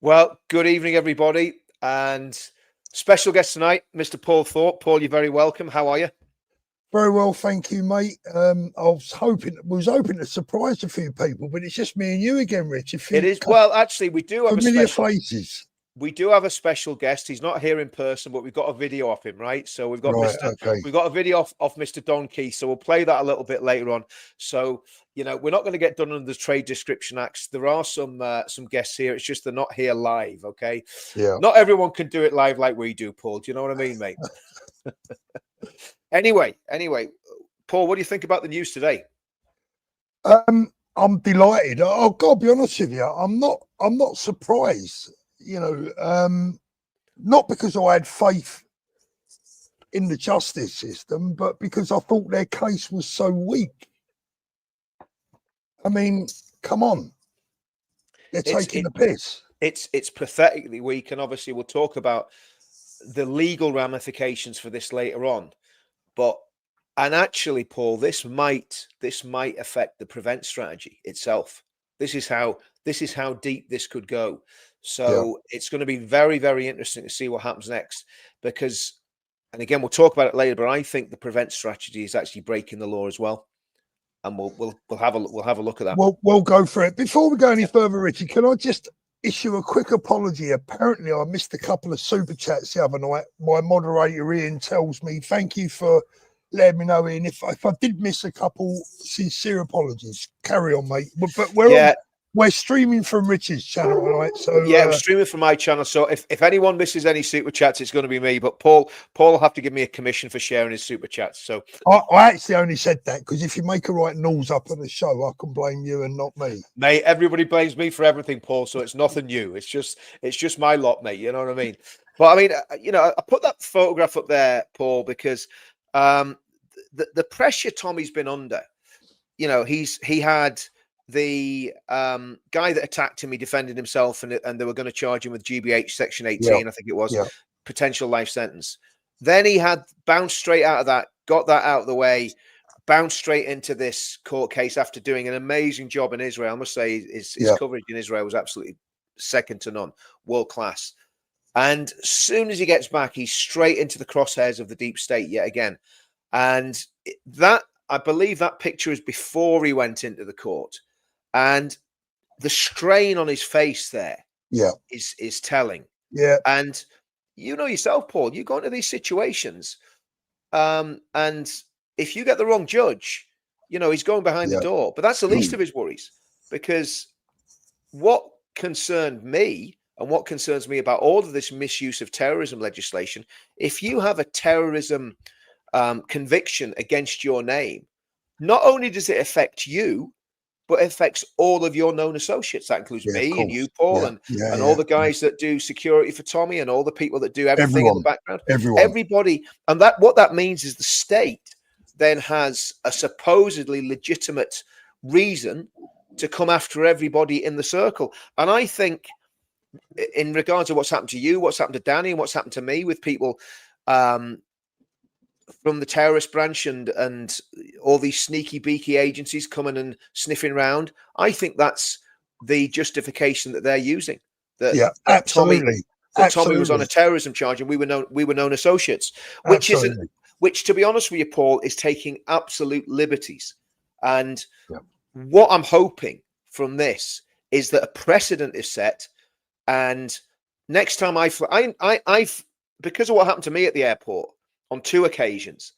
Well, good evening, everybody, and special guest tonight, Mr. Paul Thorpe. Paul, you're very welcome. How are you? Very well, thank you, mate. I was hoping to surprise a few people, but it's just me and you again, Rich. It is. Well, actually, we do have familiar faces. We do have a special guest. He's not here in person, but we've got a video of him, right? So we've got we've got a video of Mr. Don Keith. So we'll play that a little bit later on. So, we're not going to get done under the Trade Description Acts. There are some guests here. It's just they're not here live, okay? Yeah. Not everyone can do it live like we do, Paul. Do you know what I mean, mate? Anyway, Paul, what do you think about the news today? I'm delighted. I've got to be honest with you. I'm not surprised. Not because I had faith in the justice system, but because I thought their case was so weak. I mean, come on. They're taking the piss. It's pathetically weak, and obviously we'll talk about the legal ramifications for this later on. And actually, Paul, this might affect the prevent strategy itself. This is how deep this could go. So It's going to be very, very interesting to see what happens next, because, and again, we'll talk about it later, but I think the prevent strategy is actually breaking the law as well. And we'll have a look at that. We'll go for it. Before we go any further, Richie, can I just issue a quick apology? Apparently, I missed a couple of super chats the other night. My moderator Ian tells me, thank you for letting me know, Ian. If I did miss a couple, sincere apologies. Carry on, mate. But we're streaming from Rich's channel tonight. So we're streaming from my channel. So if anyone misses any super chats, it's going to be me. But Paul will have to give me a commission for sharing his super chats. So I actually only said that because if you make a right noise up on the show, I can blame you and not me. Mate, everybody blames me for everything, Paul. So it's nothing new. It's just my lot, mate. You know what I mean? But I mean, I put that photograph up there, Paul, because the pressure Tommy's been under. He had the guy that attacked him. He defended himself, and they were going to charge him with GBH Section 18, I think it was, potential life sentence. Then he had bounced straight out of that, got that out of the way, bounced straight into this court case after doing an amazing job in Israel. I must say his coverage in Israel was absolutely second to none, world class. And as soon as he gets back, he's straight into the crosshairs of the deep state yet again. And that, I believe that picture is before he went into the court. And the strain on his face there is telling. Yeah. And you know yourself, Paul, you go into these situations, and if you get the wrong judge, he's going behind the door. But that's the least of his worries, because what concerned me and what concerns me about all of this misuse of terrorism legislation, if you have a terrorism conviction against your name, not only does it affect you, but it affects all of your known associates. That includes me and you, Paul, and all the guys that do security for Tommy, and all the people that do everything in the background. Everybody. And what that means is the state then has a supposedly legitimate reason to come after everybody in the circle. And I think, in regards to what's happened to you, what's happened to Danny, and what's happened to me with people from the terrorist branch and all these sneaky beaky agencies coming and sniffing around, I think that's the justification that they're using. Absolutely. Tommy was on a terrorism charge, and we were known associates, which, to be honest with you, Paul, is taking absolute liberties. And what I'm hoping from this is that a precedent is set, and next time I've because of what happened to me at the airport on 2 occasions,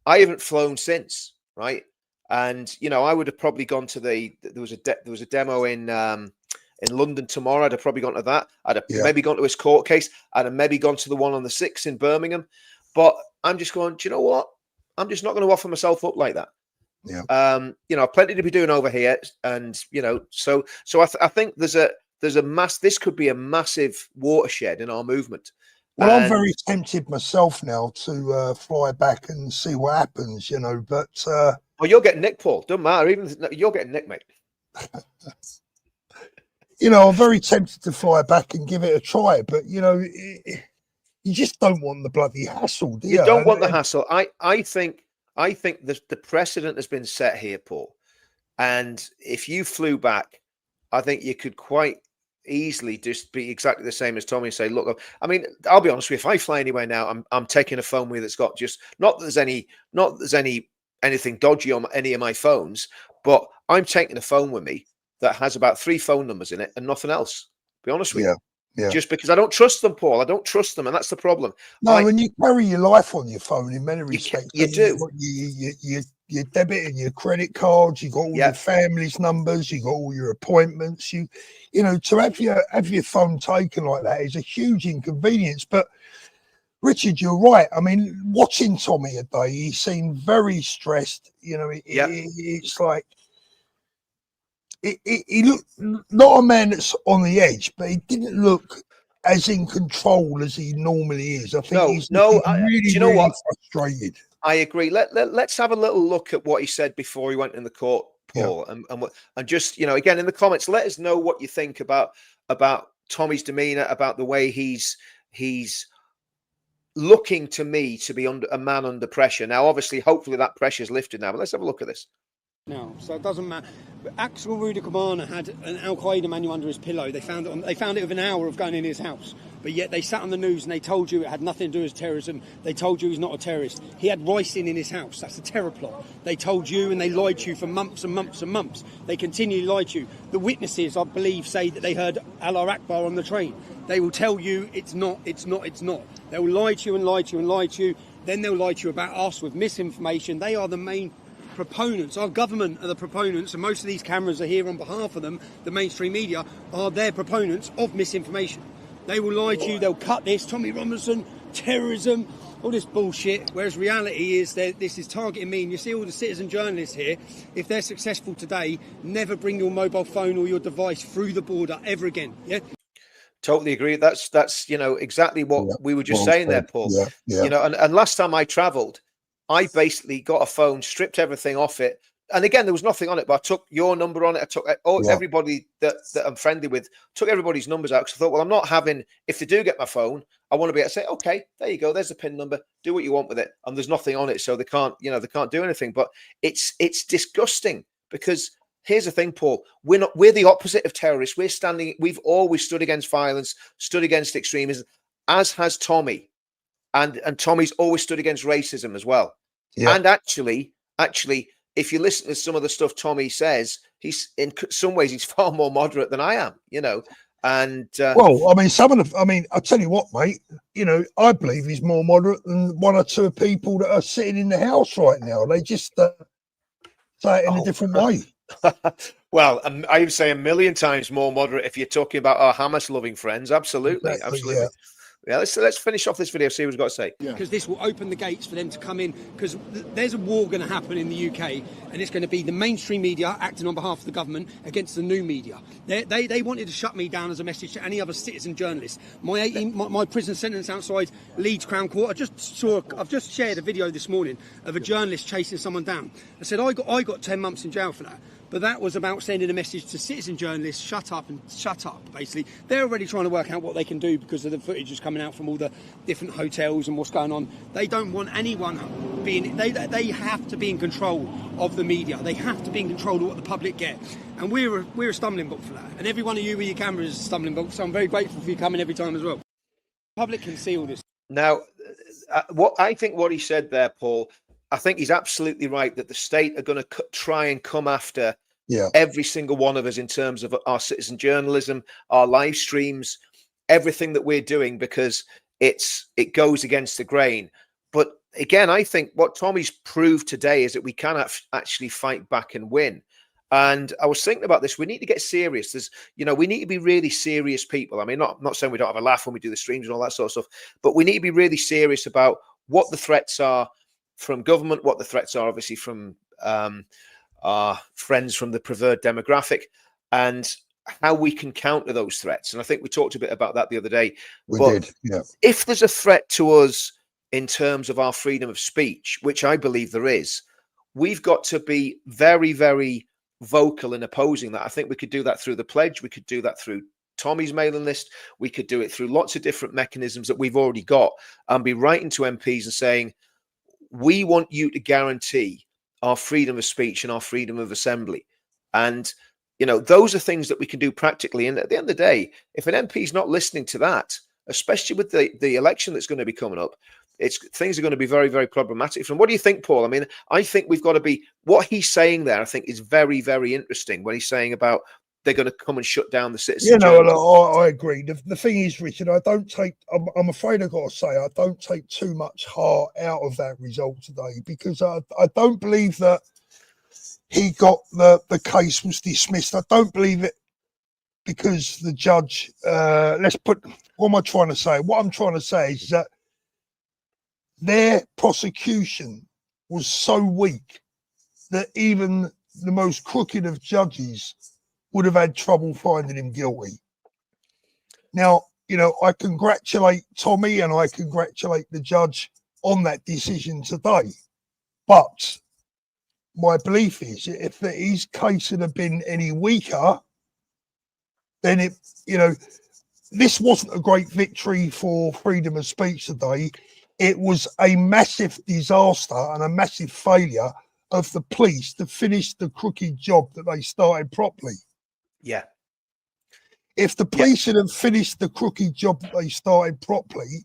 I haven't flown since, right? And I would have probably gone to there was a demo in London tomorrow. I'd have probably gone to that. I'd have maybe gone to his court case. I'd have maybe gone to the one on the 6th in Birmingham. But I'm just going, do you know what? I'm just not going to offer myself up like that. Plenty to be doing over here, and so I think there's a mass. This could be a massive watershed in our movement. Well, I'm very tempted myself now to fly back and see what happens, but... well, you're getting nicked, Paul. Doesn't matter. Even you're getting nicked, mate. I'm very tempted to fly back and give it a try, but, you just don't want the bloody hassle, do you? You don't want the hassle. I think the precedent has been set here, Paul. And if you flew back, I think you could quite easily just be exactly the same as Tommy and say, look, I mean, I'll be honest with you, if I fly anywhere now, I'm taking a phone with that's got just not that there's anything dodgy on any of my phones, but I'm taking a phone with me that has about 3 phone numbers in it and nothing else. Be honest with you. Yeah. Just because I don't trust them, Paul. I don't trust them, and that's the problem. No, when you carry your life on your phone in many respects, you do. Your debit and your credit cards, you got all your family's numbers, you got all your appointments. You know, to have your phone taken like that is a huge inconvenience. But Richard, you're right. I mean, watching Tommy today, he seemed very stressed. You know, it's like he looked not a man that's on the edge, but he didn't look as in control as he normally is. I think he's really frustrated. I agree. Let's have a little look at what he said before he went in the court, Paul, and just, you know, again in the comments, let us know what you think about Tommy's demeanor, about the way he's looking to me to be a man under pressure. Now, obviously, hopefully that pressure is lifted now. But let's have a look at this. Now, so it doesn't matter. Axel Ruda Kamana had an Al Qaeda manual under his pillow. They found it within an hour of going in his house. But yet they sat on the news and they told you it had nothing to do with terrorism. They told you he's not a terrorist. He had ricin in his house. That's a terror plot. They told you and they lied to you for months and months and months. They continually lied to you. The witnesses, I believe, say that they heard Allah Akbar on the train. They will tell you it's not. They will lie to you and lie to you and lie to you. Then they'll lie to you about us with misinformation. They are the main proponents. Our government are the proponents, and most of these cameras are here on behalf of them. The mainstream media are their proponents of misinformation. They will lie to you. They'll cut this Tommy Robinson, terrorism, all this bullshit, whereas reality is that this is targeting me. And you see all the citizen journalists here, if they're successful today, never bring your mobile phone or your device through the border ever again. Yeah. Totally agree. That's you know, exactly what we were just saying there, Paul. You know, and last time I traveled, I basically got a phone, stripped everything off it. And again, there was nothing on it, but I took your number on it. I took everybody that I'm friendly with, took everybody's numbers out. Because I thought, well, I'm not having, if they do get my phone, I want to be able to say, okay, there you go. There's the PIN number. Do what you want with it. And there's nothing on it. So they can't do anything. But it's disgusting, because here's the thing, Paul, we're the opposite of terrorists. We've always stood against violence, stood against extremism, as has Tommy. And Tommy's always stood against racism as well. Yeah. And actually, if you listen to some of the stuff Tommy says, he's in some ways he's far more moderate than I am, you know. And well, I mean, I'll tell you what, mate. You know, I believe he's more moderate than one or two people that are sitting in the house right now. They just say it in a different way. Well, I would say a million times more moderate if you're talking about our Hamas-loving friends. Absolutely, absolutely. Yeah. Yeah, let's finish off this video, see what he's got to say. Because this will open the gates for them to come in, because there's a war going to happen in the UK, and it's going to be the mainstream media acting on behalf of the government against the new media. They wanted to shut me down as a message to any other citizen journalist. My prison sentence outside Leeds Crown Court, I've just shared a video this morning of a journalist chasing someone down. I said I got 10 months in jail for that. But that was about sending a message to citizen journalists, shut up, basically. They're already trying to work out what they can do because of the footage that's coming out from all the different hotels and what's going on. They don't want anyone being... They have to be in control of the media. They have to be in control of what the public get. And we're a stumbling block for that. And every one of you with your cameras is a stumbling block, so I'm very grateful for you coming every time as well. The public can see all this. Now, what he said there, Paul, I think he's absolutely right that the state are going to try and come after every single one of us in terms of our citizen journalism, our live streams, everything that we're doing, because it goes against the grain. But again, I think what Tommy's proved today is that we can actually fight back and win. And I was thinking about this. We need to get serious. We need to be really serious people. I mean, not saying we don't have a laugh when we do the streams and all that sort of stuff, but we need to be really serious about what the threats are from government, what the threats are obviously from our friends from the preferred demographic, and how we can counter those threats. And I think we talked a bit about that the other day. We did, yeah. If there's a threat to us in terms of our freedom of speech, which I believe there is, we've got to be very, very vocal in opposing that. I think we could do that through the pledge. We could do that through Tommy's mailing list. We could do it through lots of different mechanisms that we've already got, and be writing to MPs and saying, we want you to guarantee our freedom of speech and our freedom of assembly. And You know, those are things that we can do practically. And at the end of the day, if an MP is not listening to that, especially with the election that's going to be coming up, things are going to be very, very problematic. And what do you think, Paul? I mean, I think we've got to be, what he's saying there, I think is very, very interesting when he's saying about they're going to come and shut down the citizen. You know, I agree. The thing is, Richard, I'm afraid I've got to say, I don't take too much heart out of that result today, because I don't believe that he got the case was dismissed. I don't believe it because the judge, what am I trying to say? What I'm trying to say is that their prosecution was so weak that even the most crooked of judges would have had trouble finding him guilty. Now, you know, I congratulate Tommy and I congratulate the judge on that decision today. But my belief is, if his case had have been any weaker, then this wasn't a great victory for freedom of speech today. It was a massive disaster and a massive failure of the police to finish the crooked job that they started properly. Yeah. If the police had finished the crooked job that they started properly,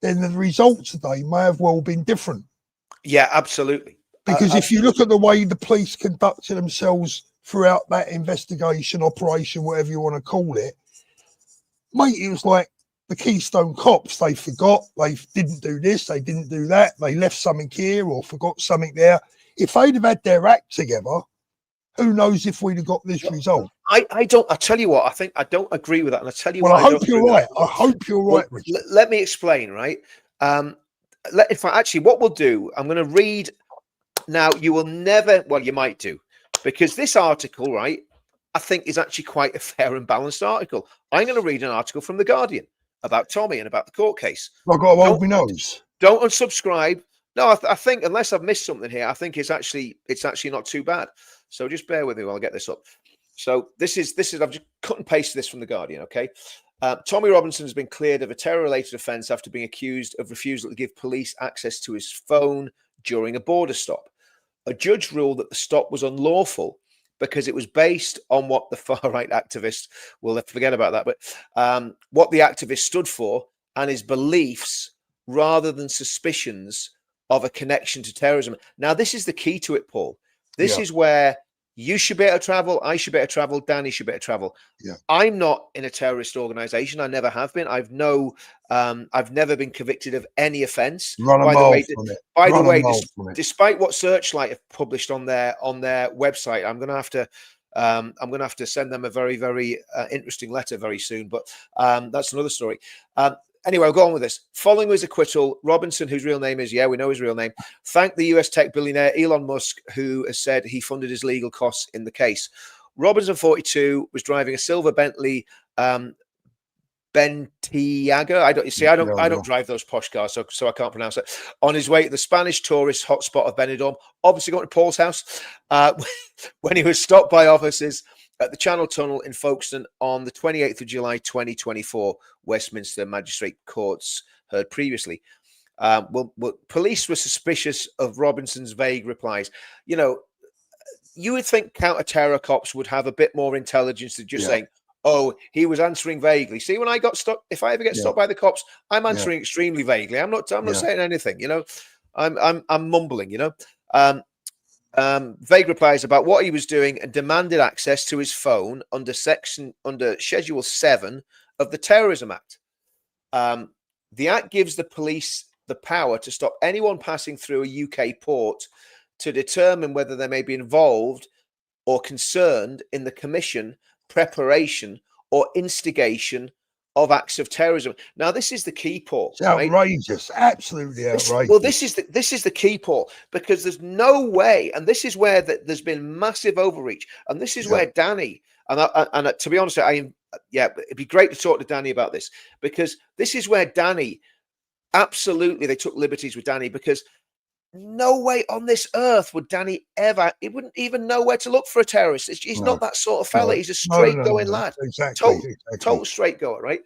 then the result today may have well been different. Yeah, absolutely. Because if you look at the way the police conducted themselves throughout that investigation, operation, whatever you want to call it, mate, it was like the Keystone Cops. They forgot, they didn't do this, they didn't do that, they left something here or forgot something there. If they'd have had their act together, who knows if we'd have got this result? I tell you what, I don't agree with that. And I tell you well, why. I hope you're right. I hope you're right, Richard. Let me explain, right? If actually, what we'll do, I'm going to read now. You will never, well, you might do, because this article, right, I think is actually quite a fair and balanced article. I'm going to read an article from The Guardian about Tommy and about the court case. I've got to hold my nose. Don't unsubscribe. No, I think unless I've missed something here, I think it's actually not too bad. So just bear with me while I get this up. So this is I've just cut and pasted this from The Guardian. Okay, Tommy Robinson has been cleared of a terror-related offence after being accused of refusal to give police access to his phone during a border stop. A judge ruled that the stop was unlawful because it was based on what the far-right activist, we'll forget about that, but what the activist stood for and his beliefs rather than suspicions of a connection to terrorism. Now, this is the key to it, Paul. This is where you should be able to travel, I should be able to travel, Danny should be able to travel. Yeah. I'm not in a terrorist organization. I never have been. I've never been convicted of any offense. By the way, despite what Searchlight have published on their website, I'm going to have to send them a very, very interesting letter very soon. But that's another story. Anyway, I'll go on with this. Following his acquittal, Robinson, whose real name is, we know his real name, thanked the US tech billionaire Elon Musk, who has said he funded his legal costs in the case. Robinson, 42, was driving a silver Bentley Bentiaga. I don't drive those posh cars, so I can't pronounce it. On his way to the Spanish tourist hotspot of Benidorm, obviously going to Paul's house, when he was stopped by officers at the Channel Tunnel in Folkestone on the 28th of July, 2024, Westminster Magistrate Courts heard previously. Police were suspicious of Robinson's vague replies. You know, you would think counter-terror cops would have a bit more intelligence than just saying, oh, he was answering vaguely. See, when I got stopped, if I ever get stopped by the cops, I'm answering extremely vaguely. I'm not saying anything, you know. I'm mumbling, you know. Vague replies about what he was doing and demanded access to his phone under Schedule 7 of the Terrorism Act. The Act gives the police the power to stop anyone passing through a UK port to determine whether they may be involved or concerned in the commission, preparation, or instigation of acts of terrorism. Now, this is the key, Paul. It's outrageous, right? Absolutely outrageous. Well, this is the key, Paul, because there's no way, and this is where there's been massive overreach, and this is where Danny and to be honest, it'd be great to talk to Danny about this, because this is where Danny absolutely they took liberties with Danny, because no way on this earth would Danny ever. He wouldn't even know where to look for a terrorist. He's not that sort of fella. He's a straight going lad. Exactly. Total straight goer, right?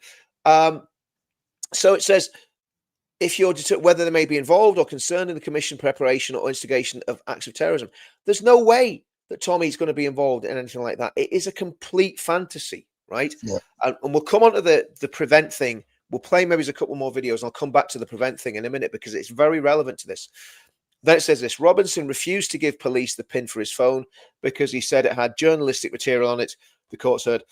So it says, if you're whether they may be involved or concerned in the commission, preparation, or instigation of acts of terrorism, there's no way that Tommy's going to be involved in anything like that. It is a complete fantasy, right? Yeah. And we'll come on to the prevent thing. We'll play maybe a couple more videos, and I'll come back to the prevent thing in a minute because it's very relevant to this. Then it says this: Robinson refused to give police the PIN for his phone because he said it had journalistic material on it. The court said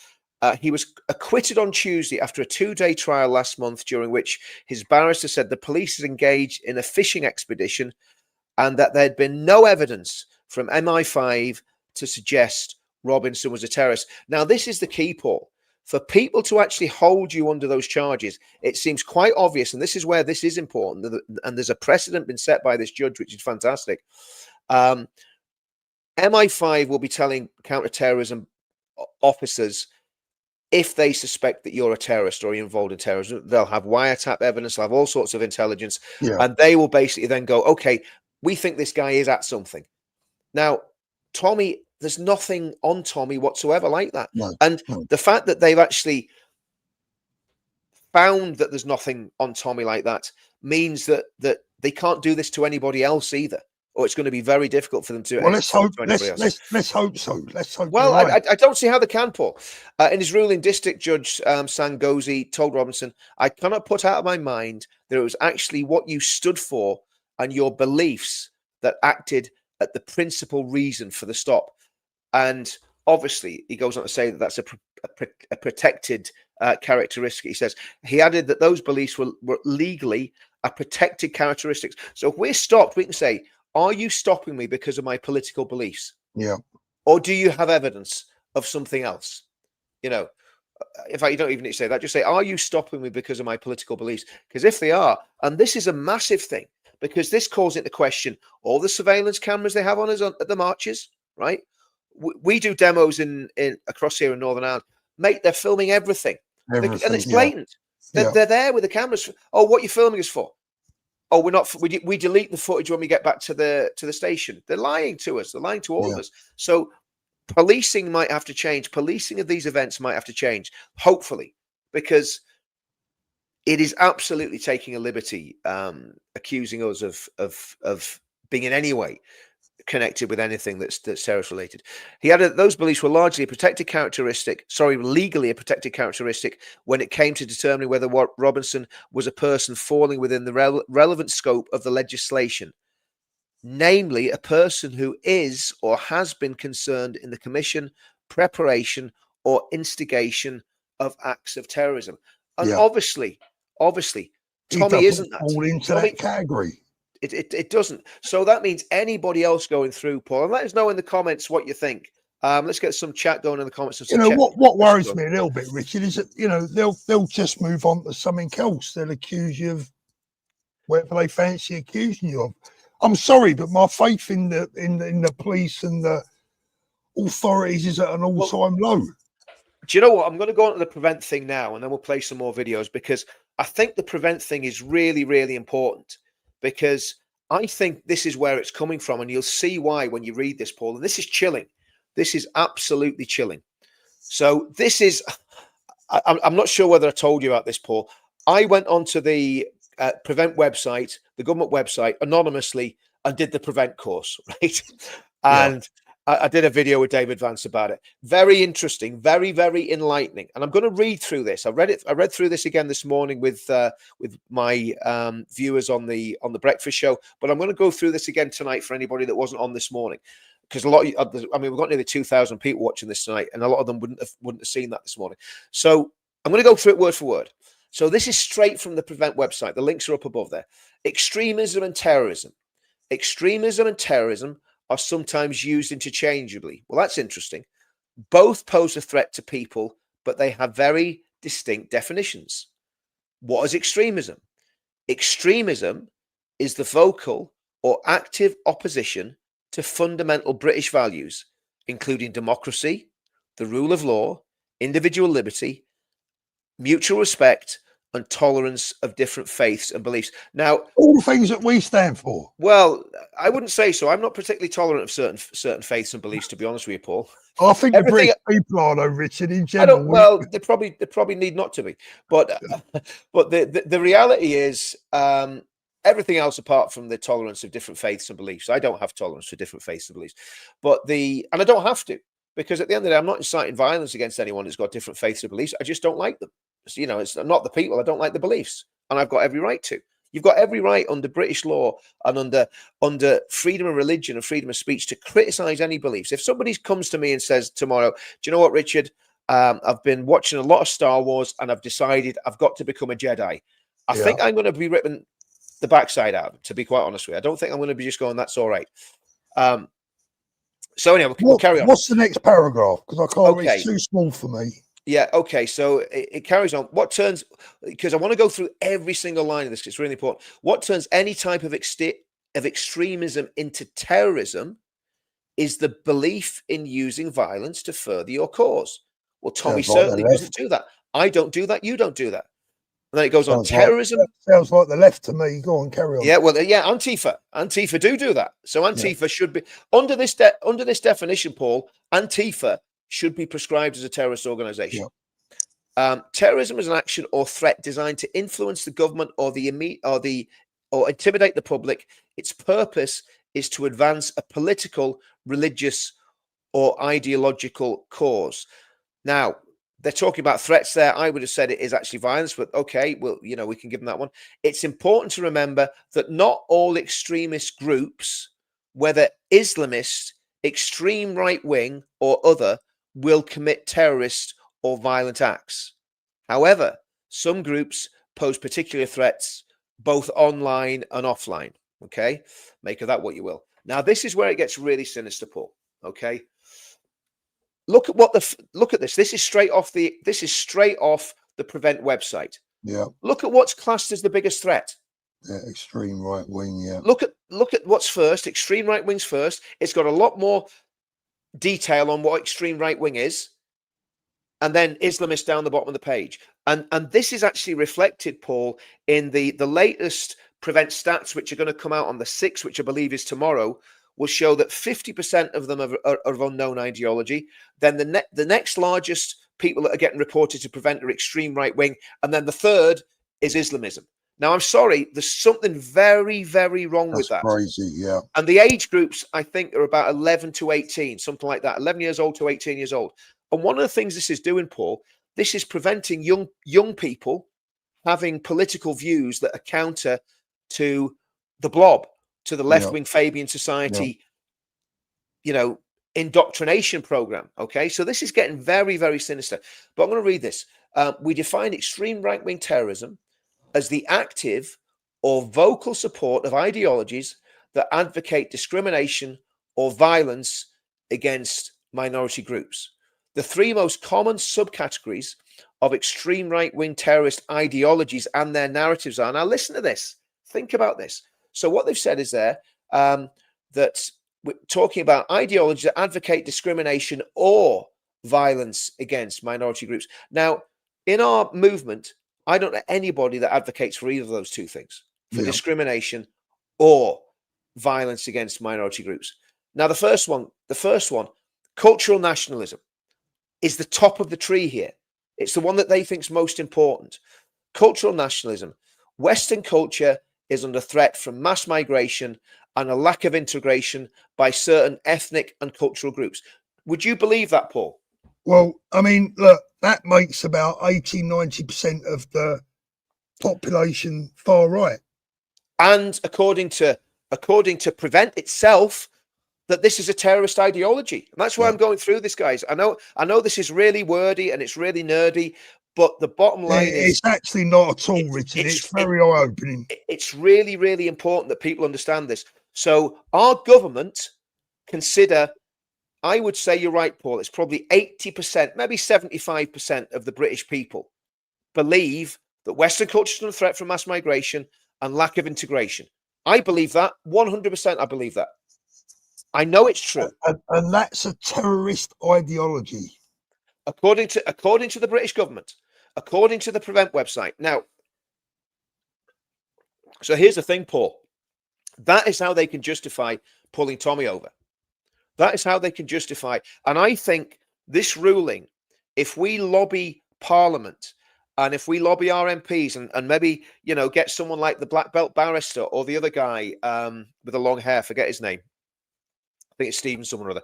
he was acquitted on Tuesday after a 2-day trial last month, during which his barrister said the police had engaged in a fishing expedition and that there had been no evidence from MI5 to suggest Robinson was a terrorist. Now, this is the key, Paul. For people to actually hold you under those charges, it seems quite obvious, and this is where this is important, and there's a precedent been set by this judge, which is fantastic. MI5 will be telling counterterrorism officers, if they suspect that you're a terrorist or you're involved in terrorism, they'll have wiretap evidence, they'll have all sorts of intelligence, and they will basically then go, okay, we think this guy is at something. Now, Tommy, there's nothing on Tommy whatsoever like that. No, and the fact that they've actually found that there's nothing on Tommy like that means that they can't do this to anybody else either, or it's going to be very difficult for them to. Well, let's hope. Let's hope so. Let's hope. Well, I don't see how they can, Paul. In his ruling, District Judge Sangozi told Robinson, "I cannot put out of my mind that it was actually what you stood for and your beliefs that acted at the principal reason for the stop." And obviously, he goes on to say that that's a protected characteristic. He says he added that those beliefs were legally a protected characteristics. So if we're stopped, we can say, "Are you stopping me because of my political beliefs?" Yeah. Or do you have evidence of something else? You know, in fact, you don't even need to say that. Just say, "Are you stopping me because of my political beliefs?" Because if they are, and this is a massive thing, because this calls into question all the surveillance cameras they have on us at the marches, right? We do demos in across here in Northern Ireland. Mate, they're filming everything. And it's blatant. They're there with the cameras. Oh, what are you filming us for? Oh, we're not. We delete the footage when we get back to the station. They're lying to us. They're lying to all of us. So policing might have to change. Policing of these events might have to change, hopefully, because it is absolutely taking a liberty, accusing us of being in any way connected with anything that's terrorist related. He added that those beliefs were largely a protected characteristic, legally a protected characteristic when it came to determining whether Robinson was a person falling within the relevant scope of the legislation, namely a person who is or has been concerned in the commission, preparation, or instigation of acts of terrorism. And obviously, Tommy isn't that. Fall into that category. It doesn't. So that means anybody else going through, Paul, and let us know in the comments what you think. Let's get some chat going in the comments. What worries me a little bit, Richard, is that they'll just move on to something else. They'll accuse you of whatever they fancy accusing you of. I'm sorry, but my faith in the police and the authorities is at an all-time low. Do you know what? I'm going to go on to the prevent thing now, and then we'll play some more videos, because I think the prevent thing is really, really important. Because I think this is where it's coming from, and you'll see why when you read this, Paul. And this is chilling. This is absolutely chilling. So this is, I'm not sure whether I told you about this, Paul. I went onto the Prevent website, the government website, anonymously, and did the Prevent course, right? And I did a video with David Vance about it. Very interesting, very, very enlightening. And I'm going to read through this. I read through this again this morning with my viewers on the breakfast show. But I'm going to go through this again tonight for anybody that wasn't on this morning, because we've got nearly 2,000 people watching this tonight, and a lot of them wouldn't have seen that this morning. So I'm going to go through it word for word. So this is straight from the Prevent website. The links are up above there. Extremism and terrorism. Extremism and terrorism are sometimes used interchangeably. Well, that's interesting. Both pose a threat to people, but they have very distinct definitions. What is extremism? Extremism is the vocal or active opposition to fundamental British values, including democracy, the rule of law, individual liberty, mutual respect, and tolerance of different faiths and beliefs. Now, all the things that we stand for. Well, I wouldn't say so. I'm not particularly tolerant of certain faiths and beliefs, to be honest with you, Paul. I think the British people are, though, Richard, in general. They probably need not to be. But the reality is, everything else apart from the tolerance of different faiths and beliefs. I don't have tolerance for different faiths and beliefs, and I don't have to, because at the end of the day, I'm not inciting violence against anyone who's got different faiths or beliefs. I just don't like them. You know, it's not the people. I don't like the beliefs, and I've got every right to. You've got every right under British law and under freedom of religion and freedom of speech to criticize any beliefs. If somebody comes to me and says tomorrow, do you know what, Richard? I've been watching a lot of Star Wars and I've decided I've got to become a Jedi. I think I'm going to be ripping the backside out, to be quite honest with you. I don't think I'm going to be just going, that's all right. So anyway, we'll carry on. What's the next paragraph? Because I can't read, it's too small for me. Yeah, okay, so it carries on. Because I want to go through every single line of this, it's really important. What turns any type of extremism into terrorism is the belief in using violence to further your cause. Well, Tommy certainly doesn't do that. I don't do that. You don't do that. And then it goes on. Terrorism sounds like the left to me. Go on, carry on. Yeah, well, yeah, Antifa do that. So Antifa should be under this definition, Paul. Antifa should be prescribed as a terrorist organization. Terrorism is an action or threat designed to influence the government or intimidate the public. Its purpose is to advance a political, religious, or ideological cause. Now, they're talking about threats there. I would have said it is actually violence, but okay, well, you know, we can give them that one. It's important to remember that not all extremist groups, whether Islamist, extreme right wing, or other, will commit terrorist or violent acts. However, some groups pose particular threats, both online and offline. Okay, make of that what you will. Now, this is where it gets really sinister, Paul. Okay, look at this. This is straight off the Prevent website. Yeah. Look at what's classed as the biggest threat. Yeah, extreme right wing. Yeah. Look at what's first. Extreme right wing's first. It's got a lot more detail on what extreme right wing is, and then Islamist down the bottom of the page. And this is actually reflected, Paul, in the latest Prevent stats, which are going to come out on the 6th, which I believe is tomorrow, will show that 50% of them are of unknown ideology. Then the next largest people that are getting reported to Prevent are extreme right wing, and then the third is Islamism. Now, I'm sorry, there's something very, very wrong with that. Crazy, yeah. And the age groups, I think, are about 11 to 18, something like that, 11 years old to 18 years old. And one of the things this is doing, Paul, this is preventing young people having political views that are counter to the blob, to the left-wing Fabian Society, indoctrination program. Okay, so this is getting very, very sinister. But I'm going to read this. We define extreme right-wing terrorism as the active or vocal support of ideologies that advocate discrimination or violence against minority groups. The three most common subcategories of extreme right-wing terrorist ideologies and their narratives are, now listen to this, think about this. So what they've said is there that we're talking about ideologies that advocate discrimination or violence against minority groups. Now, in our movement, I don't know anybody that advocates for either of those two things, for discrimination or violence against minority groups. Now, the first one, cultural nationalism, is the top of the tree here. It's the one that they think is most important. Cultural nationalism. Western culture is under threat from mass migration and a lack of integration by certain ethnic and cultural groups. Would you believe that, Paul? Well, I mean, look, that makes about 80-90% of the population far right. And according to Prevent itself, that this is a terrorist ideology. And that's why I'm going through this, guys. I know this is really wordy and it's really nerdy, but the bottom line is it's actually not at all, Richard. It's very eye-opening. It's really, really important that people understand this. So our government consider, I would say you're right, Paul, it's probably 80%, maybe 75% of the British people believe that Western culture is under threat from mass migration and lack of integration. I believe that. 100% I believe that. I know it's true. And that's a terrorist ideology. According to the British government, according to the Prevent website. Now, so here's the thing, Paul. That is how they can justify pulling Tommy over. That is how they can justify. And I think this ruling, if we lobby Parliament And if we lobby our MPs and maybe, you know, get someone like the black belt barrister or the other guy with the long hair, forget his name. I think it's Stephen someone or other.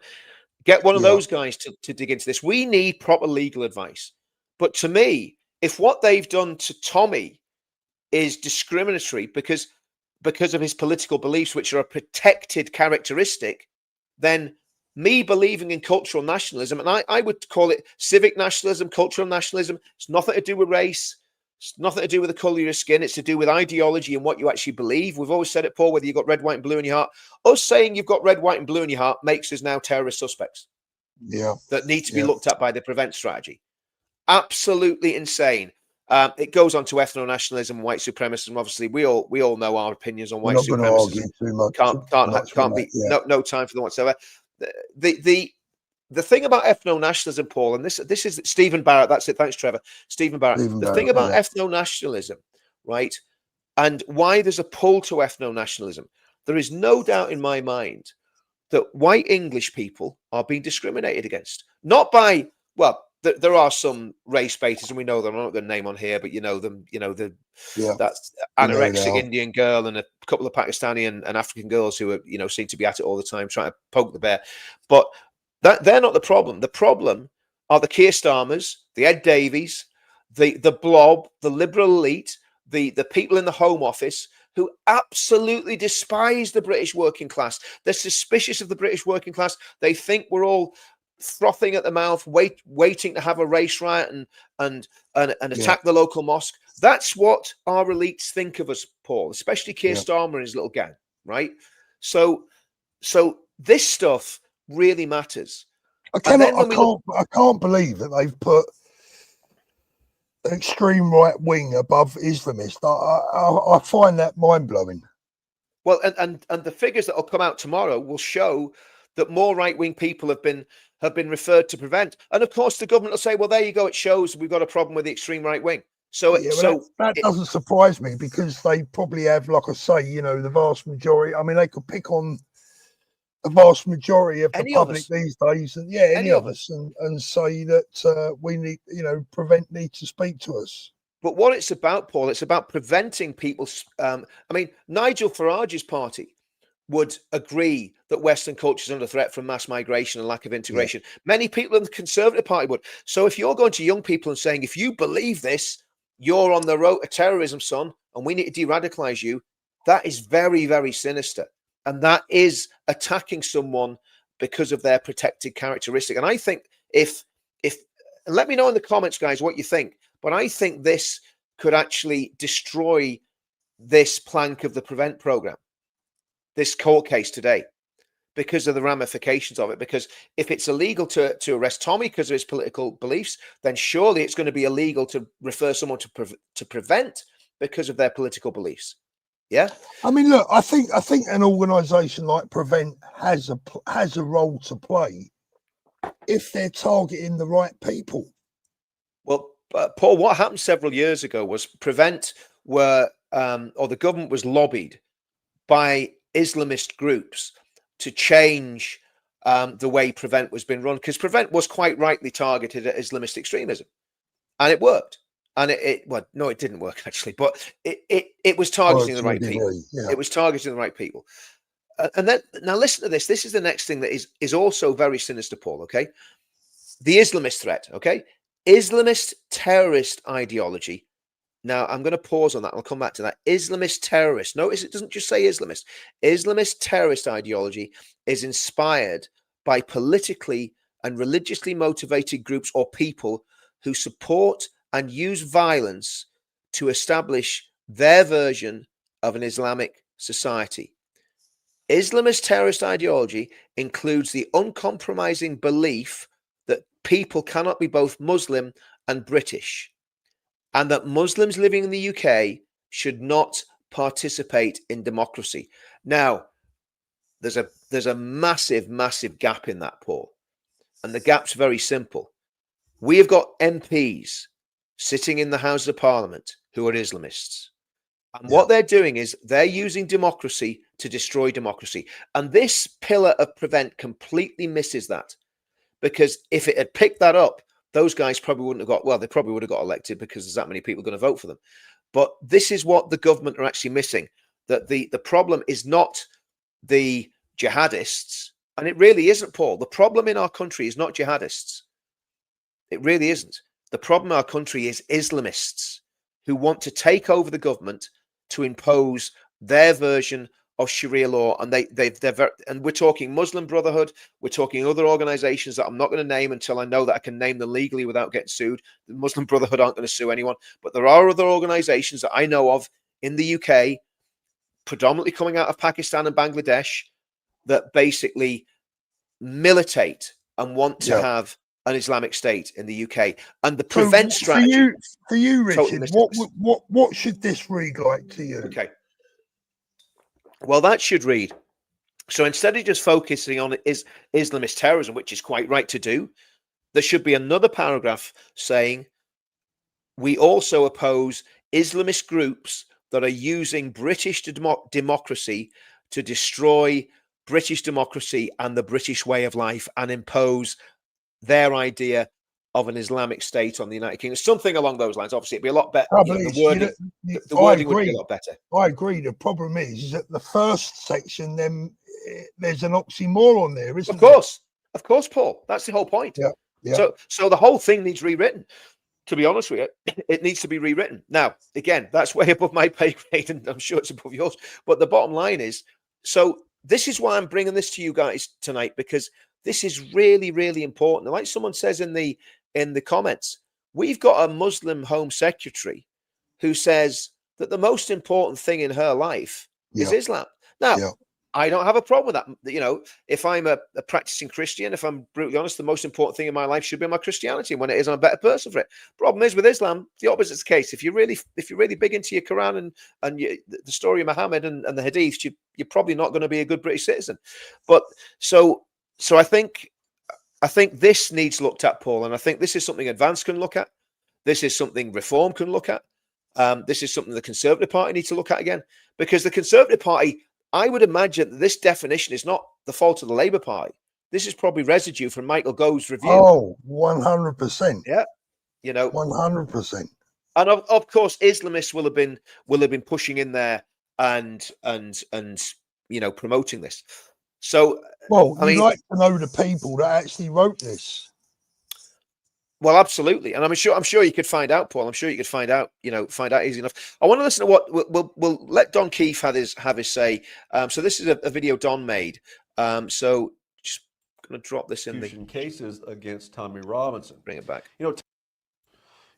Get one of those guys to dig into this. We need proper legal advice. But to me, if what they've done to Tommy is discriminatory because of his political beliefs, which are a protected characteristic, then me believing in cultural nationalism, and I would call it civic nationalism, cultural nationalism, it's nothing to do with race. It's nothing to do with the color of your skin. It's to do with ideology and what you actually believe. We've always said it, Paul, whether you've got red, white, and blue in your heart. Us saying you've got red, white, and blue in your heart makes us now terrorist suspects. Yeah. That need to be looked at by the prevent strategy. Absolutely insane. It goes on to ethno-nationalism and white supremacism. Obviously, we all know our opinions on white supremacism. We're not going to argue too much. Can't be no time for them whatsoever. The thing about ethno-nationalism, Paul, and this is Stephen Barrett. That's it. Thanks, Trevor. Stephen Barrett. The thing about ethno-nationalism, right, and why there's a pull to ethno-nationalism, there is no doubt in my mind that white English people are being discriminated against. Not by, well, there are some race baiters, and we know them. I'm not going to name on here, but you know them. You know that anorexic Indian girl and a couple of Pakistani and African girls who are, you know, seem to be at it all the time, trying to poke the bear. But that they're not the problem. The problem are the Keir Starmers, the Ed Davies, the blob, the liberal elite, the people in the Home Office who absolutely despise the British working class. They're suspicious of the British working class. They think we're all frothing at the mouth, waiting to have a race riot and attack the local mosque. That's what our elites think of us, Paul, especially Keir Starmer and his little gang, right? So this stuff really matters. I can't believe that they've put extreme right wing above Islamist. I find that mind blowing. Well, and the figures that will come out tomorrow will show that more right wing people have been referred to prevent, and of course the government will say, "Well, there you go. It shows we've got a problem with the extreme right wing." So, that doesn't surprise me because they probably have, like I say, you know, the vast majority. I mean, they could pick on the vast majority of the public these days, and any of us, and say that we need, you know, prevent need to speak to us. But what it's about, Paul, it's about preventing people. I mean, Nigel Farage's party would agree that Western culture is under threat from mass migration and lack of integration. Many people in the Conservative Party would. So if you're going to young people and saying, if you believe this, you're on the road to terrorism, son, and we need to de-radicalize you, that is very, very sinister. And that is attacking someone because of their protected characteristic. And I think if and let me know in the comments, guys, what you think. But I think this could actually destroy this plank of the prevent program, this court case today, because of the ramifications of it. Because if it's illegal to arrest Tommy because of his political beliefs, then surely it's going to be illegal to refer someone to prevent because of their political beliefs. Yeah, I mean, look, I think an organisation like Prevent has a role to play if they're targeting the right people. Well, Paul, what happened several years ago was Prevent or the government was lobbied by Islamist groups to change the way Prevent was being run, because Prevent was quite rightly targeted at Islamist extremism, and it worked. And it didn't work actually, but it was targeting the right people. It was targeting the right people. And then now listen to this. This is the next thing that is also very sinister, Paul. Okay, the Islamist threat. Okay, Islamist terrorist ideology. Now I'm going to pause on that. I'll come back to that. Islamist terrorist. Notice it doesn't just say Islamist. Islamist terrorist ideology is inspired by politically and religiously motivated groups or people who support and use violence to establish their version of an Islamic society. Islamist terrorist ideology includes the uncompromising belief that people cannot be both Muslim and British, and that Muslims living in the UK should not participate in democracy. Now, there's a massive, massive gap in that, Paul. And the gap's very simple. We have got MPs sitting in the Houses of Parliament who are Islamists. And what they're doing is they're using democracy to destroy democracy. And this pillar of Prevent completely misses that. Because if it had picked that up, those guys probably wouldn't have got, well, they probably would have got elected because there's that many people going to vote for them. But this is what the government are actually missing, that the problem is not the jihadists, and it really isn't, Paul. The problem in our country is not jihadists. It really isn't. The problem in our country is Islamists who want to take over the government to impose their version of Sharia law, and and we're talking Muslim Brotherhood, we're talking other organizations that I'm not going to name until I know that I can name them legally without getting sued. The Muslim Brotherhood aren't going to sue anyone, but there are other organizations that I know of in the UK, predominantly coming out of Pakistan and Bangladesh, that basically militate and want to have an Islamic State in the UK. And the prevent strategy. For you, Richard, totally what should this read like to you? Okay. Well, that should read. So instead of just focusing on Islamist terrorism, which is quite right to do, there should be another paragraph saying we also oppose Islamist groups that are using British democracy to destroy British democracy and the British way of life and impose their idea of an Islamic State on the United Kingdom. Something along those lines. Obviously, it'd be a lot better. The wording would be a lot better. I agree. The problem is that the first section, then there's an oxymoron there, isn't there? Of course, Paul. That's the whole point. Yeah. So the whole thing needs rewritten. To be honest with you, it needs to be rewritten. Now, again, that's way above my pay grade, and I'm sure it's above yours. But the bottom line is, so this is why I'm bringing this to you guys tonight, because this is really, really important. Like someone says in the comments, we've got a Muslim Home Secretary who says that the most important thing in her life is Islam. Now, I don't have a problem with that. You know, if I'm a practicing Christian, if I'm brutally honest, the most important thing in my life should be my Christianity. And when it is, I'm a better person for it. Problem is with Islam, the opposite's the case. If you're really big into your Quran and the story of Muhammad and the Hadiths, you're probably not going to be a good British citizen. But so I think this needs looked at, Paul, and I think this is something Advance can look at. This is something Reform can look at. This is something the Conservative Party needs to look at again, because the Conservative Party, I would imagine that this definition is not the fault of the Labour Party. This is probably residue from Michael Gove's review. Oh, 100%. Yeah, you know, 100%. And of course, Islamists will have been pushing in there and you know, promoting this. So, well, I'd like to know the people that actually wrote this. Well, absolutely, and I'm sure you could find out, Paul. I'm sure you could find out easy enough. I want to listen to what we'll let Don Keefe have his say. So this is a video Don made. So just going to drop this in the cases against Tommy Robinson. Bring it back.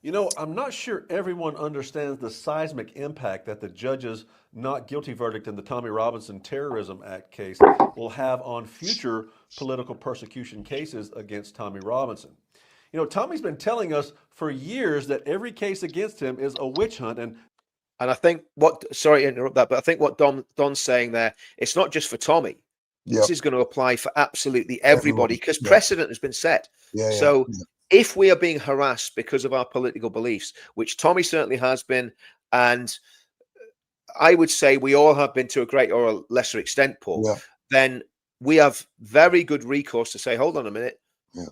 You know, I'm not sure everyone understands the seismic impact that the judge's not guilty verdict in the Tommy Robinson Terrorism Act case will have on future political persecution cases against Tommy Robinson. You know, Tommy's been telling us for years that every case against him is a witch hunt. And I think sorry to interrupt that, but I think what Don's saying there, it's not just for Tommy. This is going to apply for absolutely everybody, because precedent has been set. If we are being harassed because of our political beliefs, which Tommy certainly has been, and I would say we all have been to a greater or a lesser extent, Paul, then we have very good recourse to say, hold on a minute.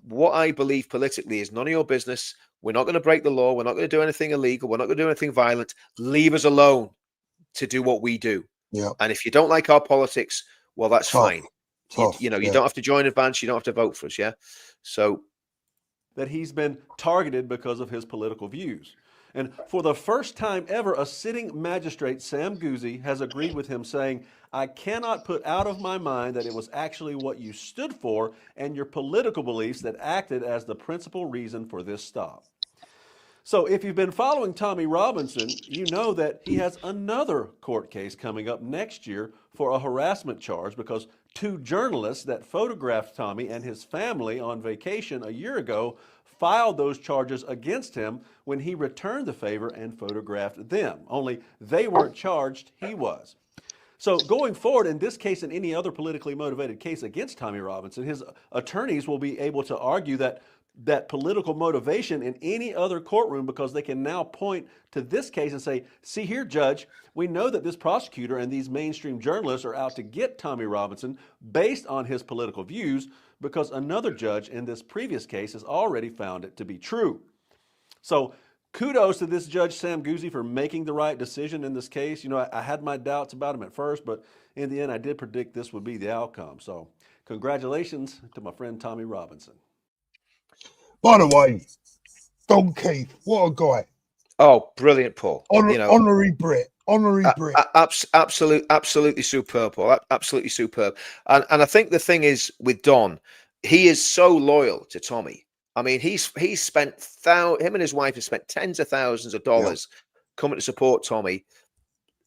What I believe politically is none of your business. We're not going to break the law. We're not going to do anything illegal. We're not going to do anything violent. Leave us alone to do what we do. And if you don't like our politics, well, that's fine. You don't have to join Advance. You don't have to vote for us. So that he's been targeted because of his political views. And for the first time ever, a sitting magistrate, Sam Guzzi, has agreed with him, saying, I cannot put out of my mind that it was actually what you stood for and your political beliefs that acted as the principal reason for this stop. So if you've been following Tommy Robinson, you know that he has another court case coming up next year for a harassment charge, because two journalists that photographed Tommy and his family on vacation a year ago filed those charges against him when he returned the favor and photographed them. Only they weren't charged, he was. So going forward, in this case and any other politically motivated case against Tommy Robinson, his attorneys will be able to argue that that political motivation in any other courtroom, because they can now point to this case and say, see here, Judge, we know that this prosecutor and these mainstream journalists are out to get Tommy Robinson based on his political views, because another judge in this previous case has already found it to be true. So kudos to this Judge Sam Guzzi for making the right decision in this case. You know, I had my doubts about him at first, but in the end, I did predict this would be the outcome. So congratulations to my friend Tommy Robinson. By the way, Don Keith, what a guy. Oh, brilliant, Paul. Honorary Brit. Honorary Brit. Absolutely superb, Paul. Absolutely superb. And I think the thing is with Don, he is so loyal to Tommy. I mean, he's spent him and his wife have spent tens of thousands of dollars coming to support Tommy,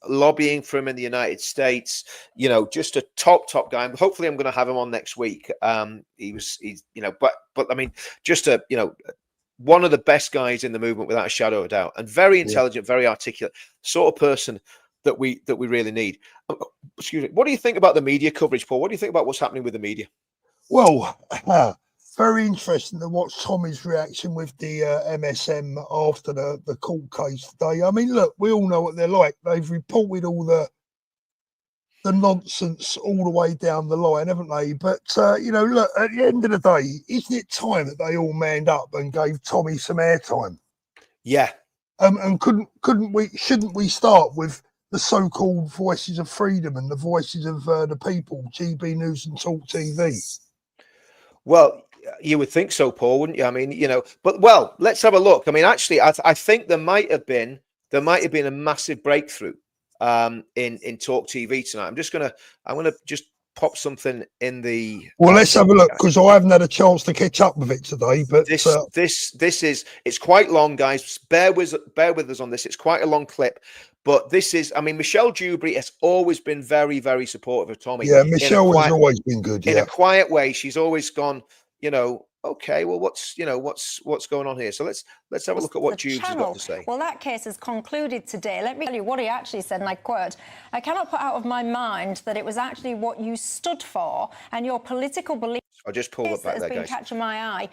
lobbying for him in the United States. You know, just a top guy. Hopefully, I'm going to have him on next week. He's but I mean, just one of the best guys in the movement without a shadow of a doubt, and very intelligent, very articulate, sort of person that we really need. Excuse me. What do you think about the media coverage, Paul? What do you think about what's happening with the media? Well, very interesting to watch Tommy's reaction with the MSM after the court case today. I mean, look, we all know what they're like. They've reported all the nonsense all the way down the line, haven't they? But, look, at the end of the day, isn't it time that they all manned up and gave Tommy some airtime? Yeah. And shouldn't we start with the so-called voices of freedom and the voices of the people, GB News and Talk TV? Well, you would think so, Paul, wouldn't you? I mean, but let's have a look. I mean, actually, I think there might have been a massive breakthrough in Talk TV tonight. I'm gonna just pop something in the. Well, let's have a look, because I haven't had a chance to catch up with it today. But it's quite long, guys. Bear with us on this. It's quite a long clip. But this is, I mean, Michelle Dewberry has always been very, very supportive of Tommy. Yeah, Michelle has always been good. In a quiet way, she's always gone, okay, well, what's going on here? So let's have a look at what Jude's has got to say. Well, that case has concluded today. Let me tell you what he actually said, and I quote, "I cannot put out of my mind that it was actually what you stood for and your political beliefs." I just pulled it back there, guys. Has been catching my eye